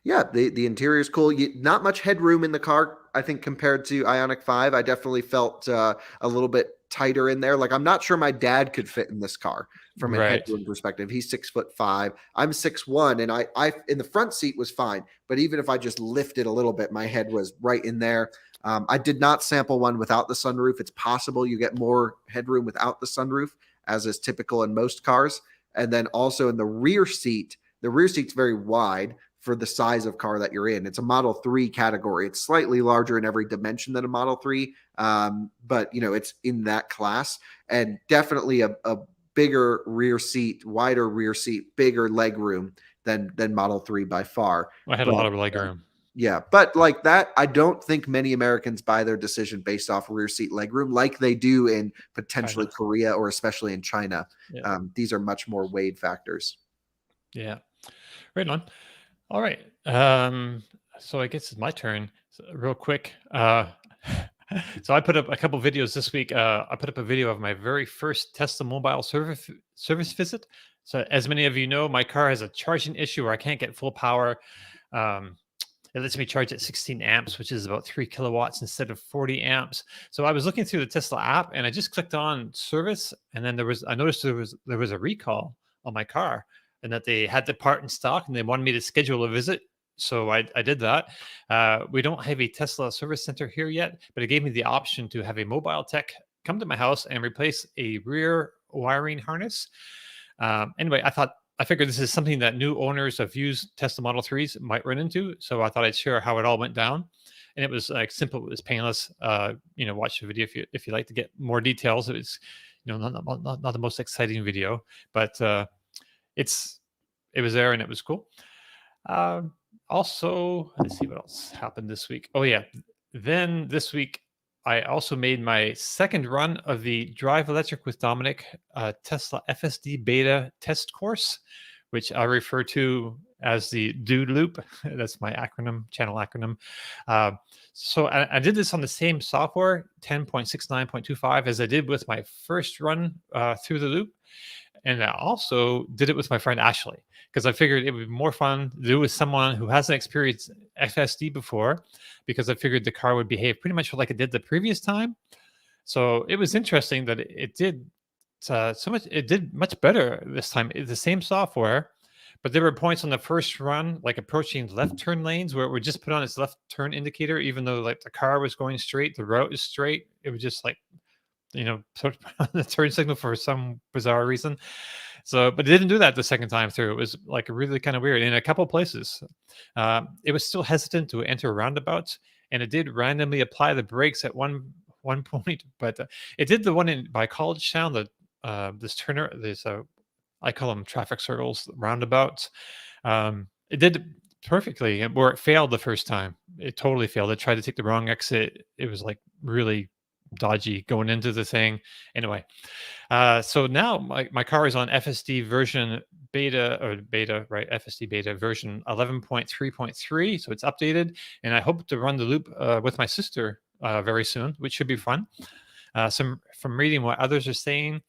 D: Yeah, the interior is cool. Not much headroom in the car, I think, compared to Ioniq 5. I definitely felt a little bit tighter in there. Like I'm not sure my dad could fit in this car from a
B: Right.
D: headroom perspective. He's 6'5". I'm 6'1", and I in the front seat was fine, but even if I just lifted a little bit, my head was right in there. I did not sample one without the sunroof. It's possible you get more headroom without the sunroof, as is typical in most cars. And then also in the rear seat's very wide for the size of car that you're in. It's a Model 3 category. It's slightly larger in every dimension than a Model 3, but it's in that class, and definitely a bigger rear seat, wider rear seat, bigger leg room than Model 3 by far.
B: I had a lot of leg room.
D: Yeah, but like that, I don't think many Americans buy their decision based off rear seat legroom like they do in potentially
B: China.
D: Korea or especially in China.
B: Yeah.
D: These are much more weighed factors.
B: Yeah. Right on. All right. So I guess it's my turn. So real quick. So I put up a couple videos this week. I put up a video of my very first Tesla mobile service visit. So as many of you know, my car has a charging issue where I can't get full power. It lets me charge at 16 amps, which is about 3 kilowatts instead of 40 amps. So I was looking through the Tesla app, and I just clicked on service, and then I noticed there was a recall on my car, and that they had the part in stock, and they wanted me to schedule a visit. So I did that. We don't have a Tesla service center here yet, but it gave me the option to have a mobile tech come to my house and replace a rear wiring harness. Anyway, I figured this is something that new owners of used Tesla Model 3s might run into. So I thought I'd share how it all went down. And it was like simple, it was painless. Watch the video if you like to get more details. It was, not the most exciting video, but it was there and it was cool. Also, let's see what else happened this week. Oh yeah, then this week I also made my second run of the Drive Electric with Dominic Tesla FSD beta test course, which I refer to as the DO loop. That's my channel acronym. So I did this on the same software, 10.69.25, as I did with my first run through the loop. And I also did it with my friend Ashley, because I figured it would be more fun to do with someone who hasn't experienced FSD before, because I figured the car would behave pretty much like it did the previous time. So it was interesting that it did it did much better this time. It's the same software, but there were points on the first run, like approaching left turn lanes, where it would just put on its left turn indicator, even though like the car was going straight, the route is straight. It was just like, put on the turn signal for some bizarre reason. So, but it didn't do that the second time through. It was like really kind of weird in a couple places. It was still hesitant to enter roundabouts, and it did randomly apply the brakes at one point. But it did the one by College Town, I call them traffic circles, roundabouts. It did perfectly, where it failed the first time. It totally failed. It tried to take the wrong exit. It was like really dodgy going into the thing. Anyway, so now my car is on FSD version FSD beta version 11.3.3. So it's updated, and I hope to run the loop with my sister very soon, which should be fun. From reading what others are saying,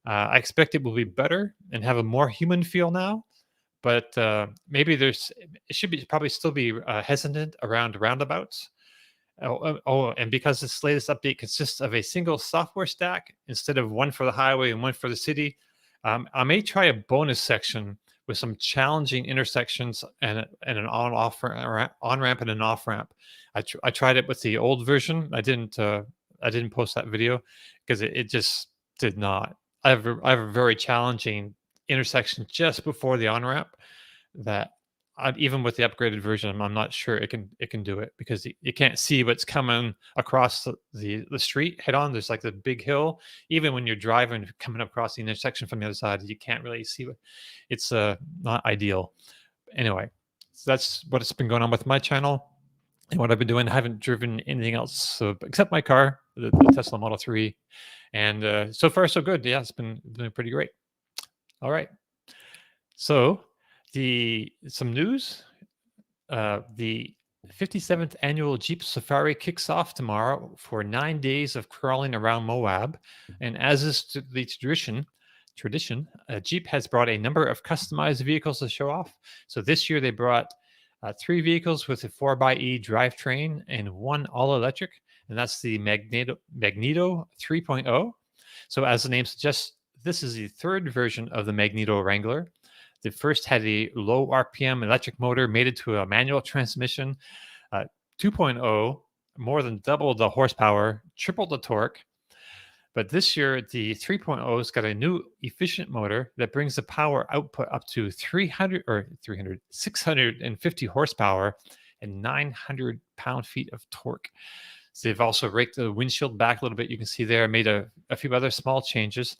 B: I expect it will be better and have a more human feel now. But maybe it should probably still be hesitant around roundabouts. And because this latest update consists of a single software stack instead of one for the highway and one for the city, I may try a bonus section with some challenging intersections and an on-ramp and an off-ramp. I tried it with the old version. I didn't post that video because it just did not. I have a very challenging intersection just before the on-ramp that even with the upgraded version, I'm not sure it can do it, because you can't see what's coming across the street head on. There's like the big hill. Even when you're driving, coming across the intersection from the other side, you can't really see it. It's not ideal. Anyway, so that's what's been going on with my channel and what I've been doing. I haven't driven anything else except my car, the Tesla Model 3. And so far, so good. Yeah, it's been doing pretty great. All right. So some news. The 57th annual Jeep Safari kicks off tomorrow for 9 days of crawling around Moab. And as is the tradition, Jeep has brought a number of customized vehicles to show off. So this year they brought 3 vehicles with a 4xe drivetrain and 1 all-electric, and that's the Magneto 3.0. So as the name suggests, this is the third version of the Magneto Wrangler. The first had a low RPM electric motor mated to a manual transmission. 2.0, more than double the horsepower, triple the torque. But this year, the 3.0 has got a new efficient motor that brings the power output up to 650 horsepower and 900 pound-feet of torque. So they've also raked the windshield back a little bit. You can see there, made a few other small changes.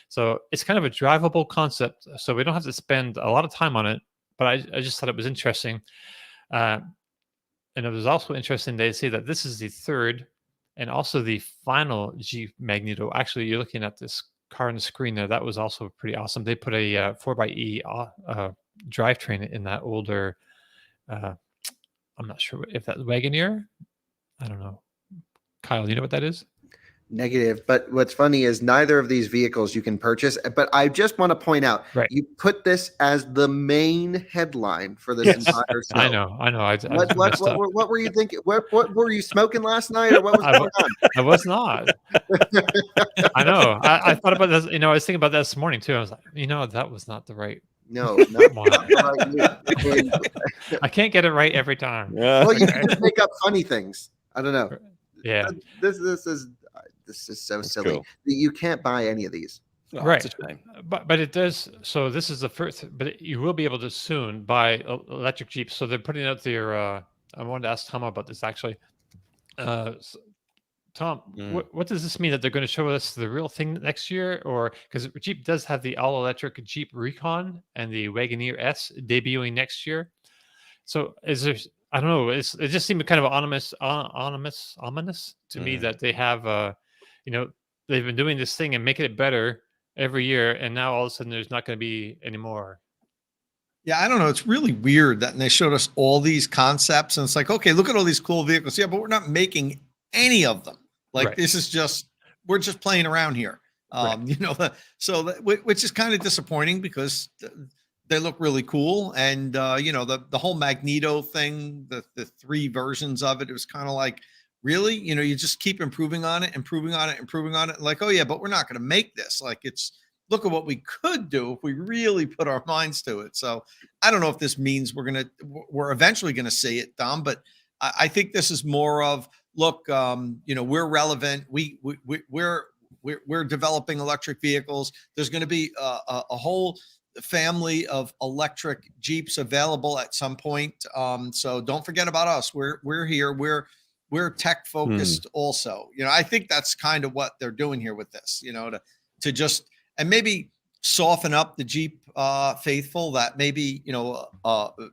B: So it's kind of a drivable concept. So we don't have to spend a lot of time on it, but I just thought it was interesting. And it was also interesting they say that this is the third and also the final Jeep Magneto. Actually, you're looking at this car on the screen there. That was also pretty awesome. They put a 4xe drivetrain in that older, I'm not sure if that's Wagoneer. I don't know. Kyle, you know what that is?
D: Negative. But what's funny is neither of these vehicles you can purchase. But I just want to point out, you put this as the main headline for this entire show.
B: I know.
D: What were you thinking? What were you smoking last night, or what was going on?
B: I was not. I know. I thought about this. I was thinking about that this morning too. I was like, that was not the right.
D: No.
B: I can't get it right every time.
D: Well, you can just make up funny things. I don't know.
B: Yeah.
D: This is so
A: That's
D: silly.
A: cool.
D: You can't buy any of these.
B: Right. But it does. So this is the first, but you will be able to soon buy electric Jeeps. So they're putting out their, I wanted to ask Tom about this actually. Tom, what does this mean, that they're going to show us the real thing next year? Or because Jeep does have the all electric Jeep Recon and the Wagoneer S debuting next year. So is there, I don't know. It just seemed kind of ominous to me that they have, they've been doing this thing and making it better every year, and now all of a sudden there's not going to be any more.
C: Yeah, I don't know. It's really weird that they showed us all these concepts, and it's like, okay, look at all these cool vehicles. Yeah, but we're not making any of them. Like this is just, we're just playing around here. Which is kind of disappointing because they look really cool. And, the whole Magneto thing, the three versions of it, it was kind of like, really, you just keep improving on it. Like, oh yeah, but we're not going to make this. Like, look at what we could do if we really put our minds to it. So I don't know if this means we're eventually going to see it, Dom, but I think this is more of, look, we're relevant. We're developing electric vehicles. There's going to be a whole family of electric Jeeps available at some point. So don't forget about us. We're here. We're tech focused also. I think that's kind of what they're doing here with this, to just, and maybe soften up the Jeep faithful that maybe,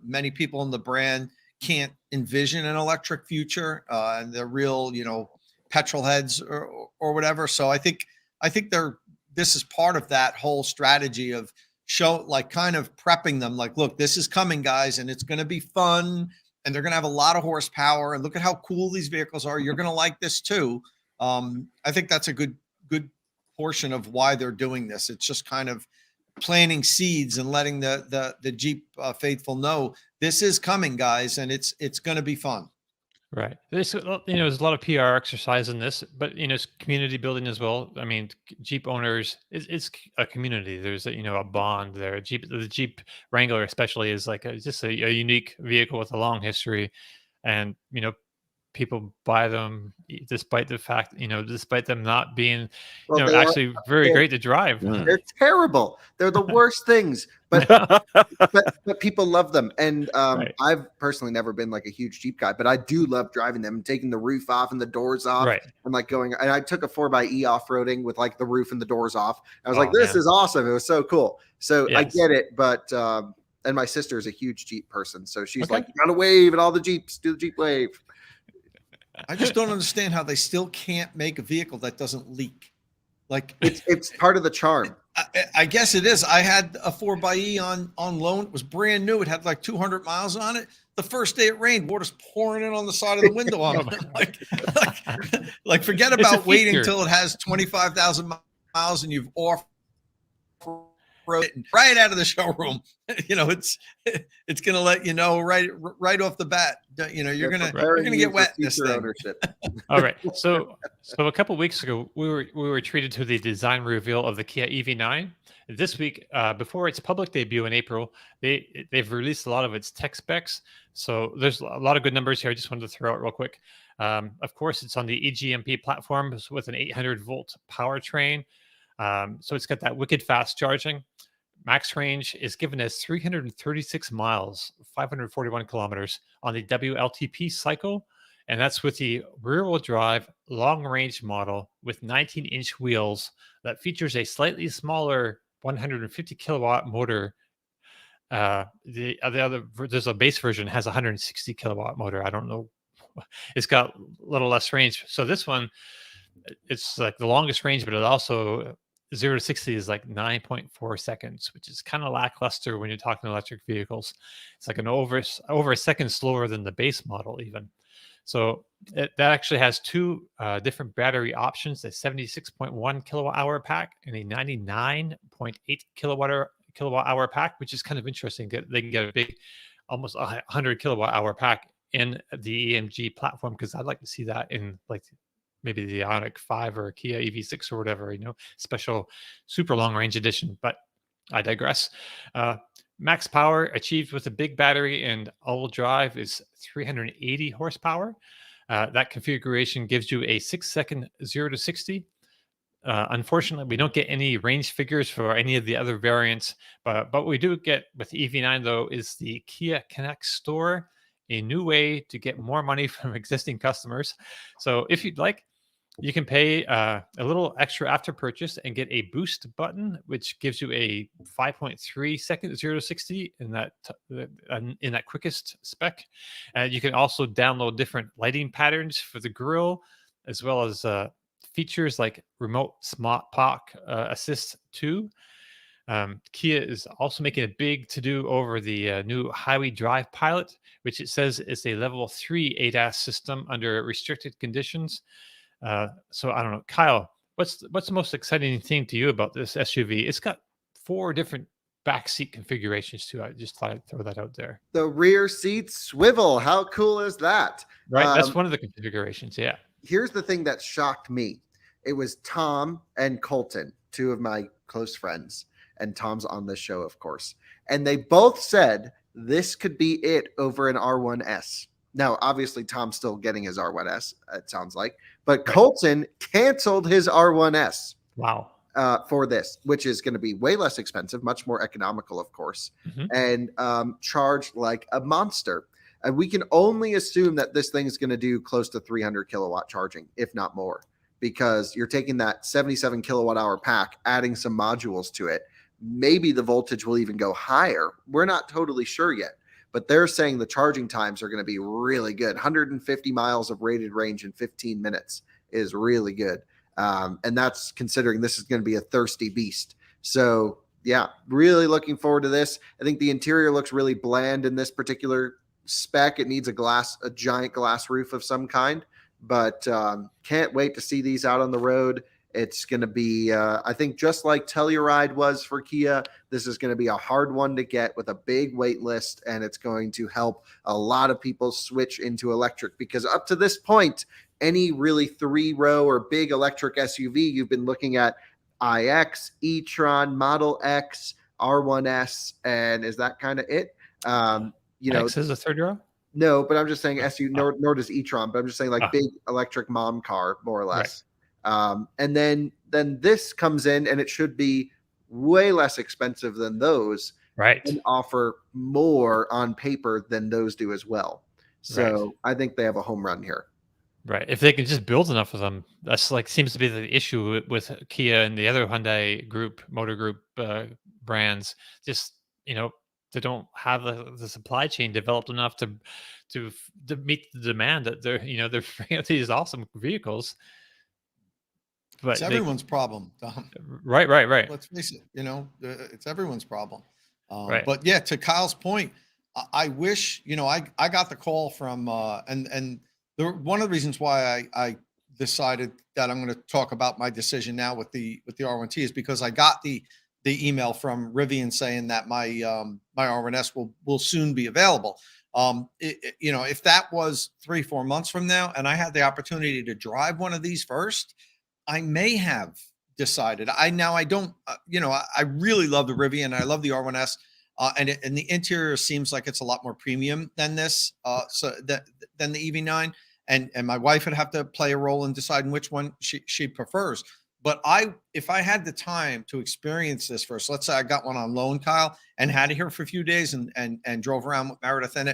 C: many people in the brand can't envision an electric future, and they're real, petrol heads or whatever. So I think this is part of that whole strategy of kind of prepping them, like, look, this is coming, guys, and it's going to be fun, and they're going to have a lot of horsepower, and look at how cool these vehicles are. You're going to like this too. I think that's a good portion of why they're doing this. It's just kind of planting seeds and letting the Jeep faithful know this is coming, guys, and it's going to be fun.
B: Right. There's a lot of PR exercise in this, but it's community building as well. I mean, Jeep owners, it's a community. There's a bond there. The Jeep Wrangler especially is like just a unique vehicle with a long history, and people buy them despite the fact, despite them not being, actually very great to drive.
D: They're terrible. They're the worst things, but people love them. And I've personally never been like a huge Jeep guy, but I do love driving them and taking the roof off and the doors off, and like going. And I took a 4xe off-roading with like the roof and the doors off. I was like, this is awesome. It was so cool. So I get it, but and my sister is a huge Jeep person, so she's like, you gotta wave, and all the Jeeps do the Jeep wave.
C: I just don't understand how they still can't make a vehicle that doesn't leak. Like,
D: it's part of the charm.
C: I guess it is. I had a 4xe on loan. It was brand new. It had like 200 miles on it. The first day it rained, water's pouring in on the side of the window on it. like forget about waiting until it has 25,000 miles and you've off right out of the showroom. It's going to let you know right off the bat. You're going to get wet in this thing.
D: Ownership.
B: All right. So a couple weeks ago, we were treated to the design reveal of the Kia EV9. This week, before its public debut in April, they've released a lot of its tech specs. So there's a lot of good numbers here. I just wanted to throw out real quick. Of course, it's on the eGMP platform with an 800-volt powertrain. So it's got that wicked fast charging. Max range is given as 336 miles, 541 kilometers on the WLTP cycle. And that's with the rear-wheel drive long-range model with 19-inch wheels that features a slightly smaller 150 kilowatt motor. There's a base version has a 160 kilowatt motor. I don't know. It's got a little less range. So this one, it's like the longest range, but it also 0 to 60 is like 9.4 seconds, which is kind of lackluster when you're talking electric vehicles. It's like over a second slower than the base model even. So that actually has two different battery options: a 76.1 kilowatt hour pack and a 99.8 kilowatt hour pack, which is kind of interesting. They can get a big, almost 100 kilowatt hour pack in the EMG platform, because I'd like to see that in like maybe the Ioniq 5 or Kia EV6 or whatever, special super long range edition. But I digress. Max power achieved with a big battery and all-wheel drive is 380 horsepower. That configuration gives you a 6-second 0 to 60. Unfortunately, we don't get any range figures for any of the other variants, but what we do get with EV9 though is the Kia Connect store, a new way to get more money from existing customers. So if you'd like, you can pay a little extra after purchase and get a boost button, which gives you a 5.3 second 0 to 60 in that quickest spec. You can also download different lighting patterns for the grille, as well as features like remote smart park assist 2. Kia is also making a big to-do over the new Highway Drive Pilot, which it says is a level 3 ADAS system under restricted conditions. So I don't know, Kyle, what's the most exciting thing to you about this SUV? It's got 4 different backseat configurations too. I just thought I'd throw that out there.
D: The rear seats swivel. How cool is that?
B: Right, that's one of the configurations. Yeah.
D: Here's the thing that shocked me. It was Tom and Colton, 2 of my close friends, and Tom's on this show, of course. And they both said this could be it over an R1S. Now, obviously, Tom's still getting his R1S, it sounds like. But Colton canceled his R1S.
B: Wow.
D: For this, which is going to be way less expensive, much more economical, of course, and charged like a monster. And we can only assume that this thing is going to do close to 300 kilowatt charging, if not more, because you're taking that 77 kilowatt hour pack, adding some modules to it. Maybe the voltage will even go higher. We're not totally sure yet, but they're saying the charging times are going to be really good. 150 miles of rated range in 15 minutes is really good. And that's considering this is going to be a thirsty beast. So yeah, really looking forward to this. I think the interior looks really bland in this particular spec. It needs a giant glass roof of some kind, but can't wait to see these out on the road. It's going to be, I think, just like Telluride was for Kia, this is going to be a hard one to get with a big wait list, and it's going to help a lot of people switch into electric, because up to this point, any really 3-row or big electric SUV, you've been looking at iX, e-tron, Model X, R1S, and is that kind of it?
B: X is a 3rd row?
D: No, but I'm just saying SUV, nor does e-tron, but I'm just saying like big electric mom car, more or less. Right. And then this comes in, and it should be way less expensive than those,
B: right?
D: And offer more on paper than those do as well. So I think they have a home run here.
B: Right. If they can just build enough of them, that's like seems to be the issue with Kia and the other Hyundai group, motor group brands. Just they don't have the supply chain developed enough to meet the demand that they're bringing out these awesome vehicles. But
C: it's everyone's problem, Tom.
B: Right.
C: Let's face it, it's everyone's problem.
B: Right.
C: But yeah, to Kyle's point, I wish, I got the call from, one of the reasons why I decided that I'm going to talk about my decision now with the R1T is because I got the the email from Rivian saying that my my R1S will soon be available. You know, if that was 3-4 months from now, and I had the opportunity to drive one of these first, I may have decided. I don't. You know, I really love the Rivian. I love the R1S. And the interior seems like it's a lot more premium than this, than the EV9. And my wife would have to play a role in deciding which one she prefers. But if I had the time to experience this first, let's say I got one on loan, Kyle, and had it here for a few days and drove around with Meredith in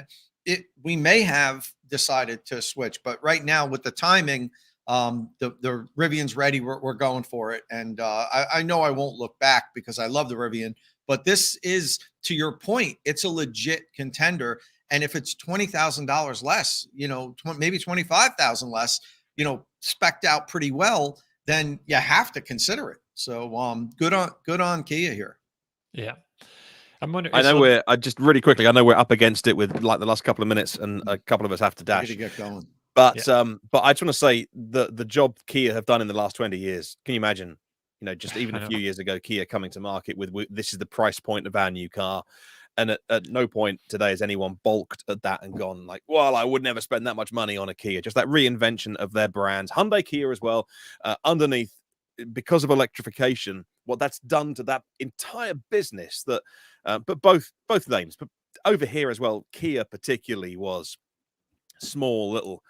C: it, we may have decided to switch. But right now, with the timing, the Rivian's ready. We're going for it, and I know I won't look back because I love the Rivian. But this is, to your point, it's a legit contender. And if it's $20,000 less, you know, maybe 25,000 less, you know, specced out pretty well, then you have to consider it. So good on Kia here.
B: Yeah. I'm wondering.
A: I know I just really quickly, I know we're up against it with like the last couple of minutes, and a couple of us have to dash.
C: To get going.
A: But I just want to say the job Kia have done in the last 20 years. Can you imagine? You know, just even a few years ago, Kia coming to market with this is the price point of our new car. And at no point today has anyone balked at that and gone like, well, I would never spend that much money on a Kia. Just that reinvention of their brands. Hyundai, Kia as well, underneath, because of electrification, what that's done to that entire business that, but both names, but over here as well, Kia particularly was small little,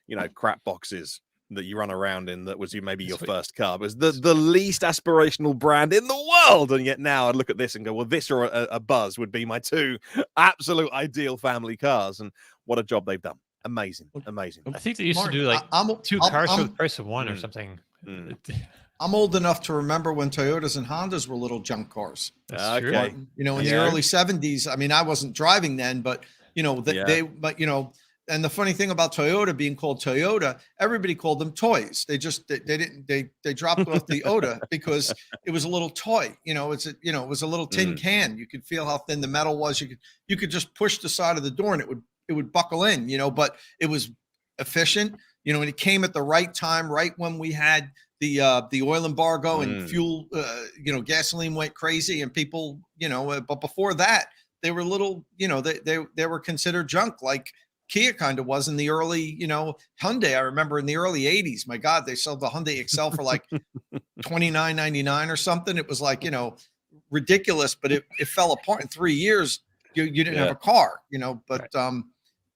A: you know, crap boxes that you run around in. That was maybe your first car. It was the least aspirational brand in the world, and yet now I look at this and go, well, this or a Buzz would be my two absolute ideal family cars. And what a job they've done! Amazing.
B: I think they used to do like two cars for the price of one or something.
C: I'm old enough to remember when Toyotas and Hondas were little junk cars.
B: That's true.
C: You know, in the early 70s. I mean, I wasn't driving then, but you know, but you know. And the funny thing about Toyota being called Toyota, everybody called them toys. They dropped off the Oda because it was a little toy. You know, it was a little tin can. You could feel how thin the metal was. You could just push the side of the door and it would buckle in. You know, but it was efficient. You know, and it came at the right time, right when we had the oil embargo and fuel. You know, gasoline went crazy and people. You know, but before that, they were little. You know, they were considered junk, like Kia kind of was in the early, you know, Hyundai. I remember in the early 80s, my God, they sold the Hyundai Excel for like $29.99 or something. It was like, you know, ridiculous, but it fell apart in 3 years. You didn't have a car, you know, but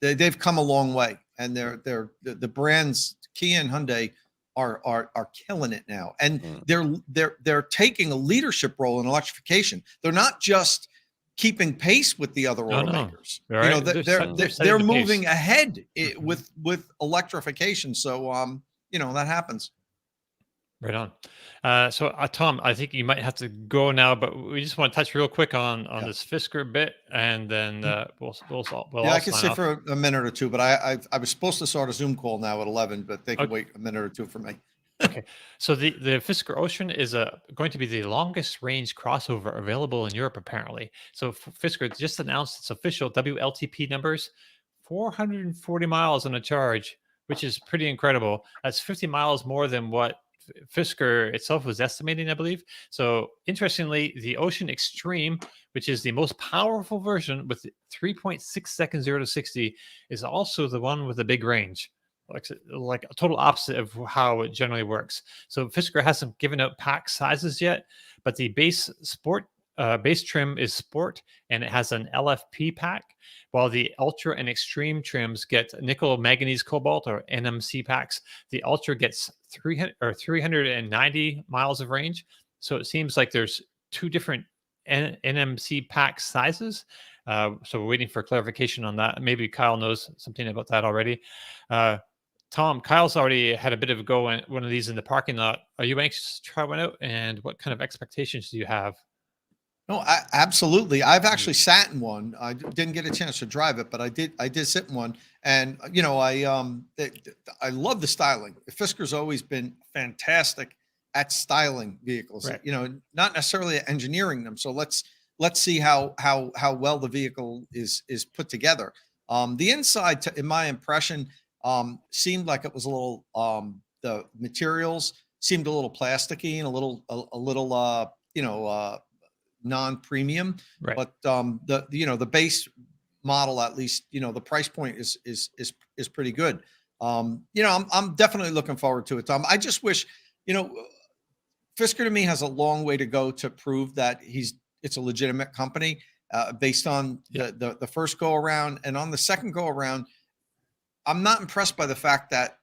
C: they've come a long way, and the brands Kia and Hyundai are killing it now. And they're taking a leadership role in electrification. They're not just keeping pace with the other automakers.
B: No.
C: You know, they're moving ahead with electrification. So you know, that happens.
B: Right on. So Tom, I think you might have to go now, but we just want to touch real quick on this Fisker bit, and then we'll
C: I can sit for a minute or two, but I was supposed to start a Zoom call now at 11, but they can wait a minute or two for me.
B: Okay, so the Fisker Ocean is going to be the longest range crossover available in Europe, apparently. So Fisker just announced its official WLTP numbers: 440 miles on a charge, which is pretty incredible. That's 50 miles more than what Fisker itself was estimating, I believe. So interestingly, the Ocean Extreme, which is the most powerful version with 3.6 seconds 0 to 60, is also the one with the big range. Like a total opposite of how it generally works. So Fisker hasn't given out pack sizes yet, but the base trim is sport, and it has an LFP pack, while the ultra and extreme trims get nickel, manganese, cobalt, or NMC packs. The ultra gets 390 miles of range. So it seems like there's two different NMC pack sizes. So we're waiting for clarification on that. Maybe Kyle knows something about that already. Tom, Kyle's already had a bit of a go at one of these in the parking lot. Are you anxious to try one out? And what kind of expectations do you have?
C: No, absolutely. I've actually sat in one. I didn't get a chance to drive it, but I did sit in one. And, you know, I love the styling. Fisker's always been fantastic at styling vehicles, you know, not necessarily at engineering them. So let's see how well the vehicle is put together. The inside, in my impression, seemed like it was a little, the materials seemed a little plasticky and a little, you know, non-premium,
B: Right.
C: but the base model, at least, the price point is pretty good. I'm definitely looking forward to it, Tom. I just wish, Fisker to me has a long way to go to prove that it's a legitimate company, based on the first go around. And on the second go around, I'm not impressed by the fact that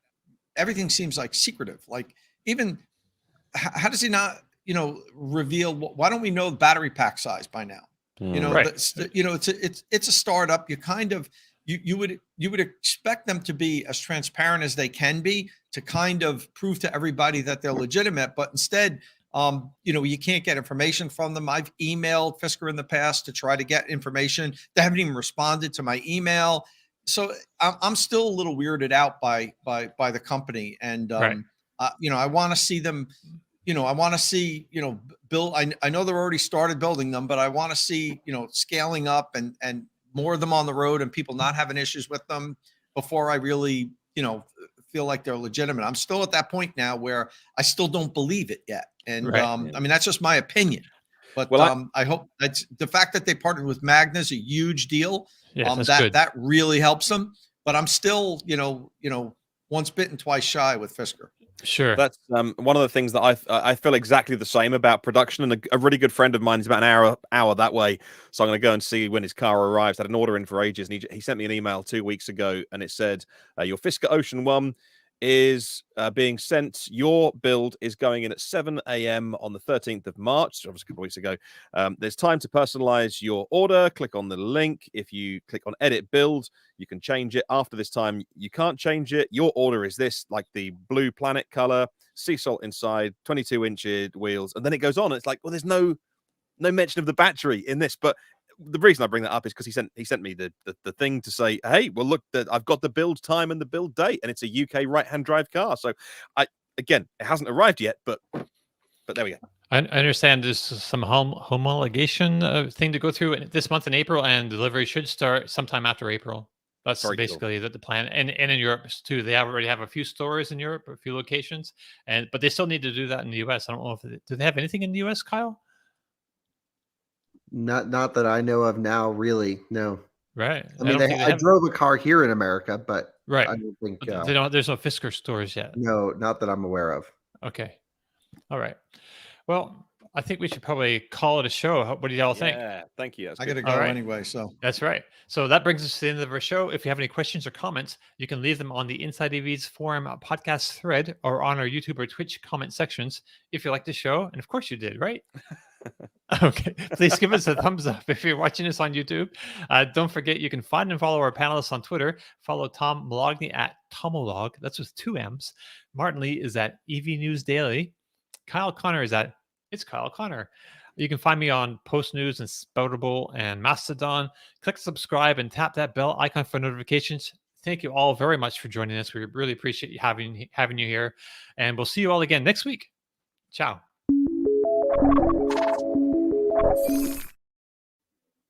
C: everything seems like secretive. Like, even how does he not, reveal? Why don't we know the battery pack size by now?
B: Right.
C: It's a startup. You kind of, you would expect them to be as transparent as they can be, to kind of prove to everybody that they're legitimate. But instead, you can't get information from them. I've emailed Fisker in the past to try to get information. They haven't even responded to my email. So I'm still a little weirded out by the company. And I want to see them. I want to see, build. I know they're already started building them, but I want to see, scaling up and more of them on the road, and people not having issues with them before I really, feel like they're legitimate. I'm still at that point now where I still don't believe it yet. And I mean, that's just my opinion. But I hope that's the fact that they partnered with Magna is a huge deal.
B: Yeah, that's
C: that really helps them. But I'm still, once bitten, twice shy with Fisker.
B: Sure.
A: That's one of the things that I feel exactly the same about production. And a really good friend of mine is about an hour that way, so I'm going to go and see when his car arrives. I had an order in for ages, and he sent me an email 2 weeks ago, and it said, your Fisker Ocean One is being sent. Your build is going in at 7 a.m. on the 13th of March, obviously a couple of weeks ago. There's time to personalize your order. Click on the link. If you click on edit build, you can change it. After this time, you can't change it. Your order is this, like the blue planet color, sea salt inside, 22-inch wheels. And then it goes on. And it's like, well, there's no mention of the battery in this. But the reason I bring that up is because he sent me the thing to say, hey, well, look, I've got the build time and the build date, and it's a UK right-hand drive car. So it hasn't arrived yet, but there we go.
B: I understand there's some homologation thing to go through this month in April, and delivery should start sometime after April. That's
A: Very
B: basically the plan. And in Europe too, they already have a few stores in Europe, a few locations, but they still need to do that in the US. I don't know do they have anything in the US, Kyle?
D: Not that I know of now, really. No.
B: Right.
D: I mean, I drove a car here in America, but I don't think
B: there's no Fisker stores yet.
D: No, not that I'm aware of.
B: Okay. All right. Well, I think we should probably call it a show. What do y'all think?
A: Yeah, thank you.
C: I got to go anyway. So
B: that's right. So that brings us to the end of our show. If you have any questions or comments, you can leave them on the Inside EV's forum podcast thread or on our YouTube or Twitch comment sections if you like the show. And of course you did, right? Okay. Please give us a thumbs up if you're watching us on YouTube. Don't forget, you can find and follow our panelists on Twitter. Follow Tom Moloughney at Tomolog. That's with 2 M's. Martin Lee is at EV News Daily. Kyle Connor is at It's Kyle Connor. You can find me on Post News and Spoutable and Mastodon. Click subscribe and tap that bell icon for notifications. Thank you all very much for joining us. We really appreciate having you here. And we'll see you all again next week. Ciao.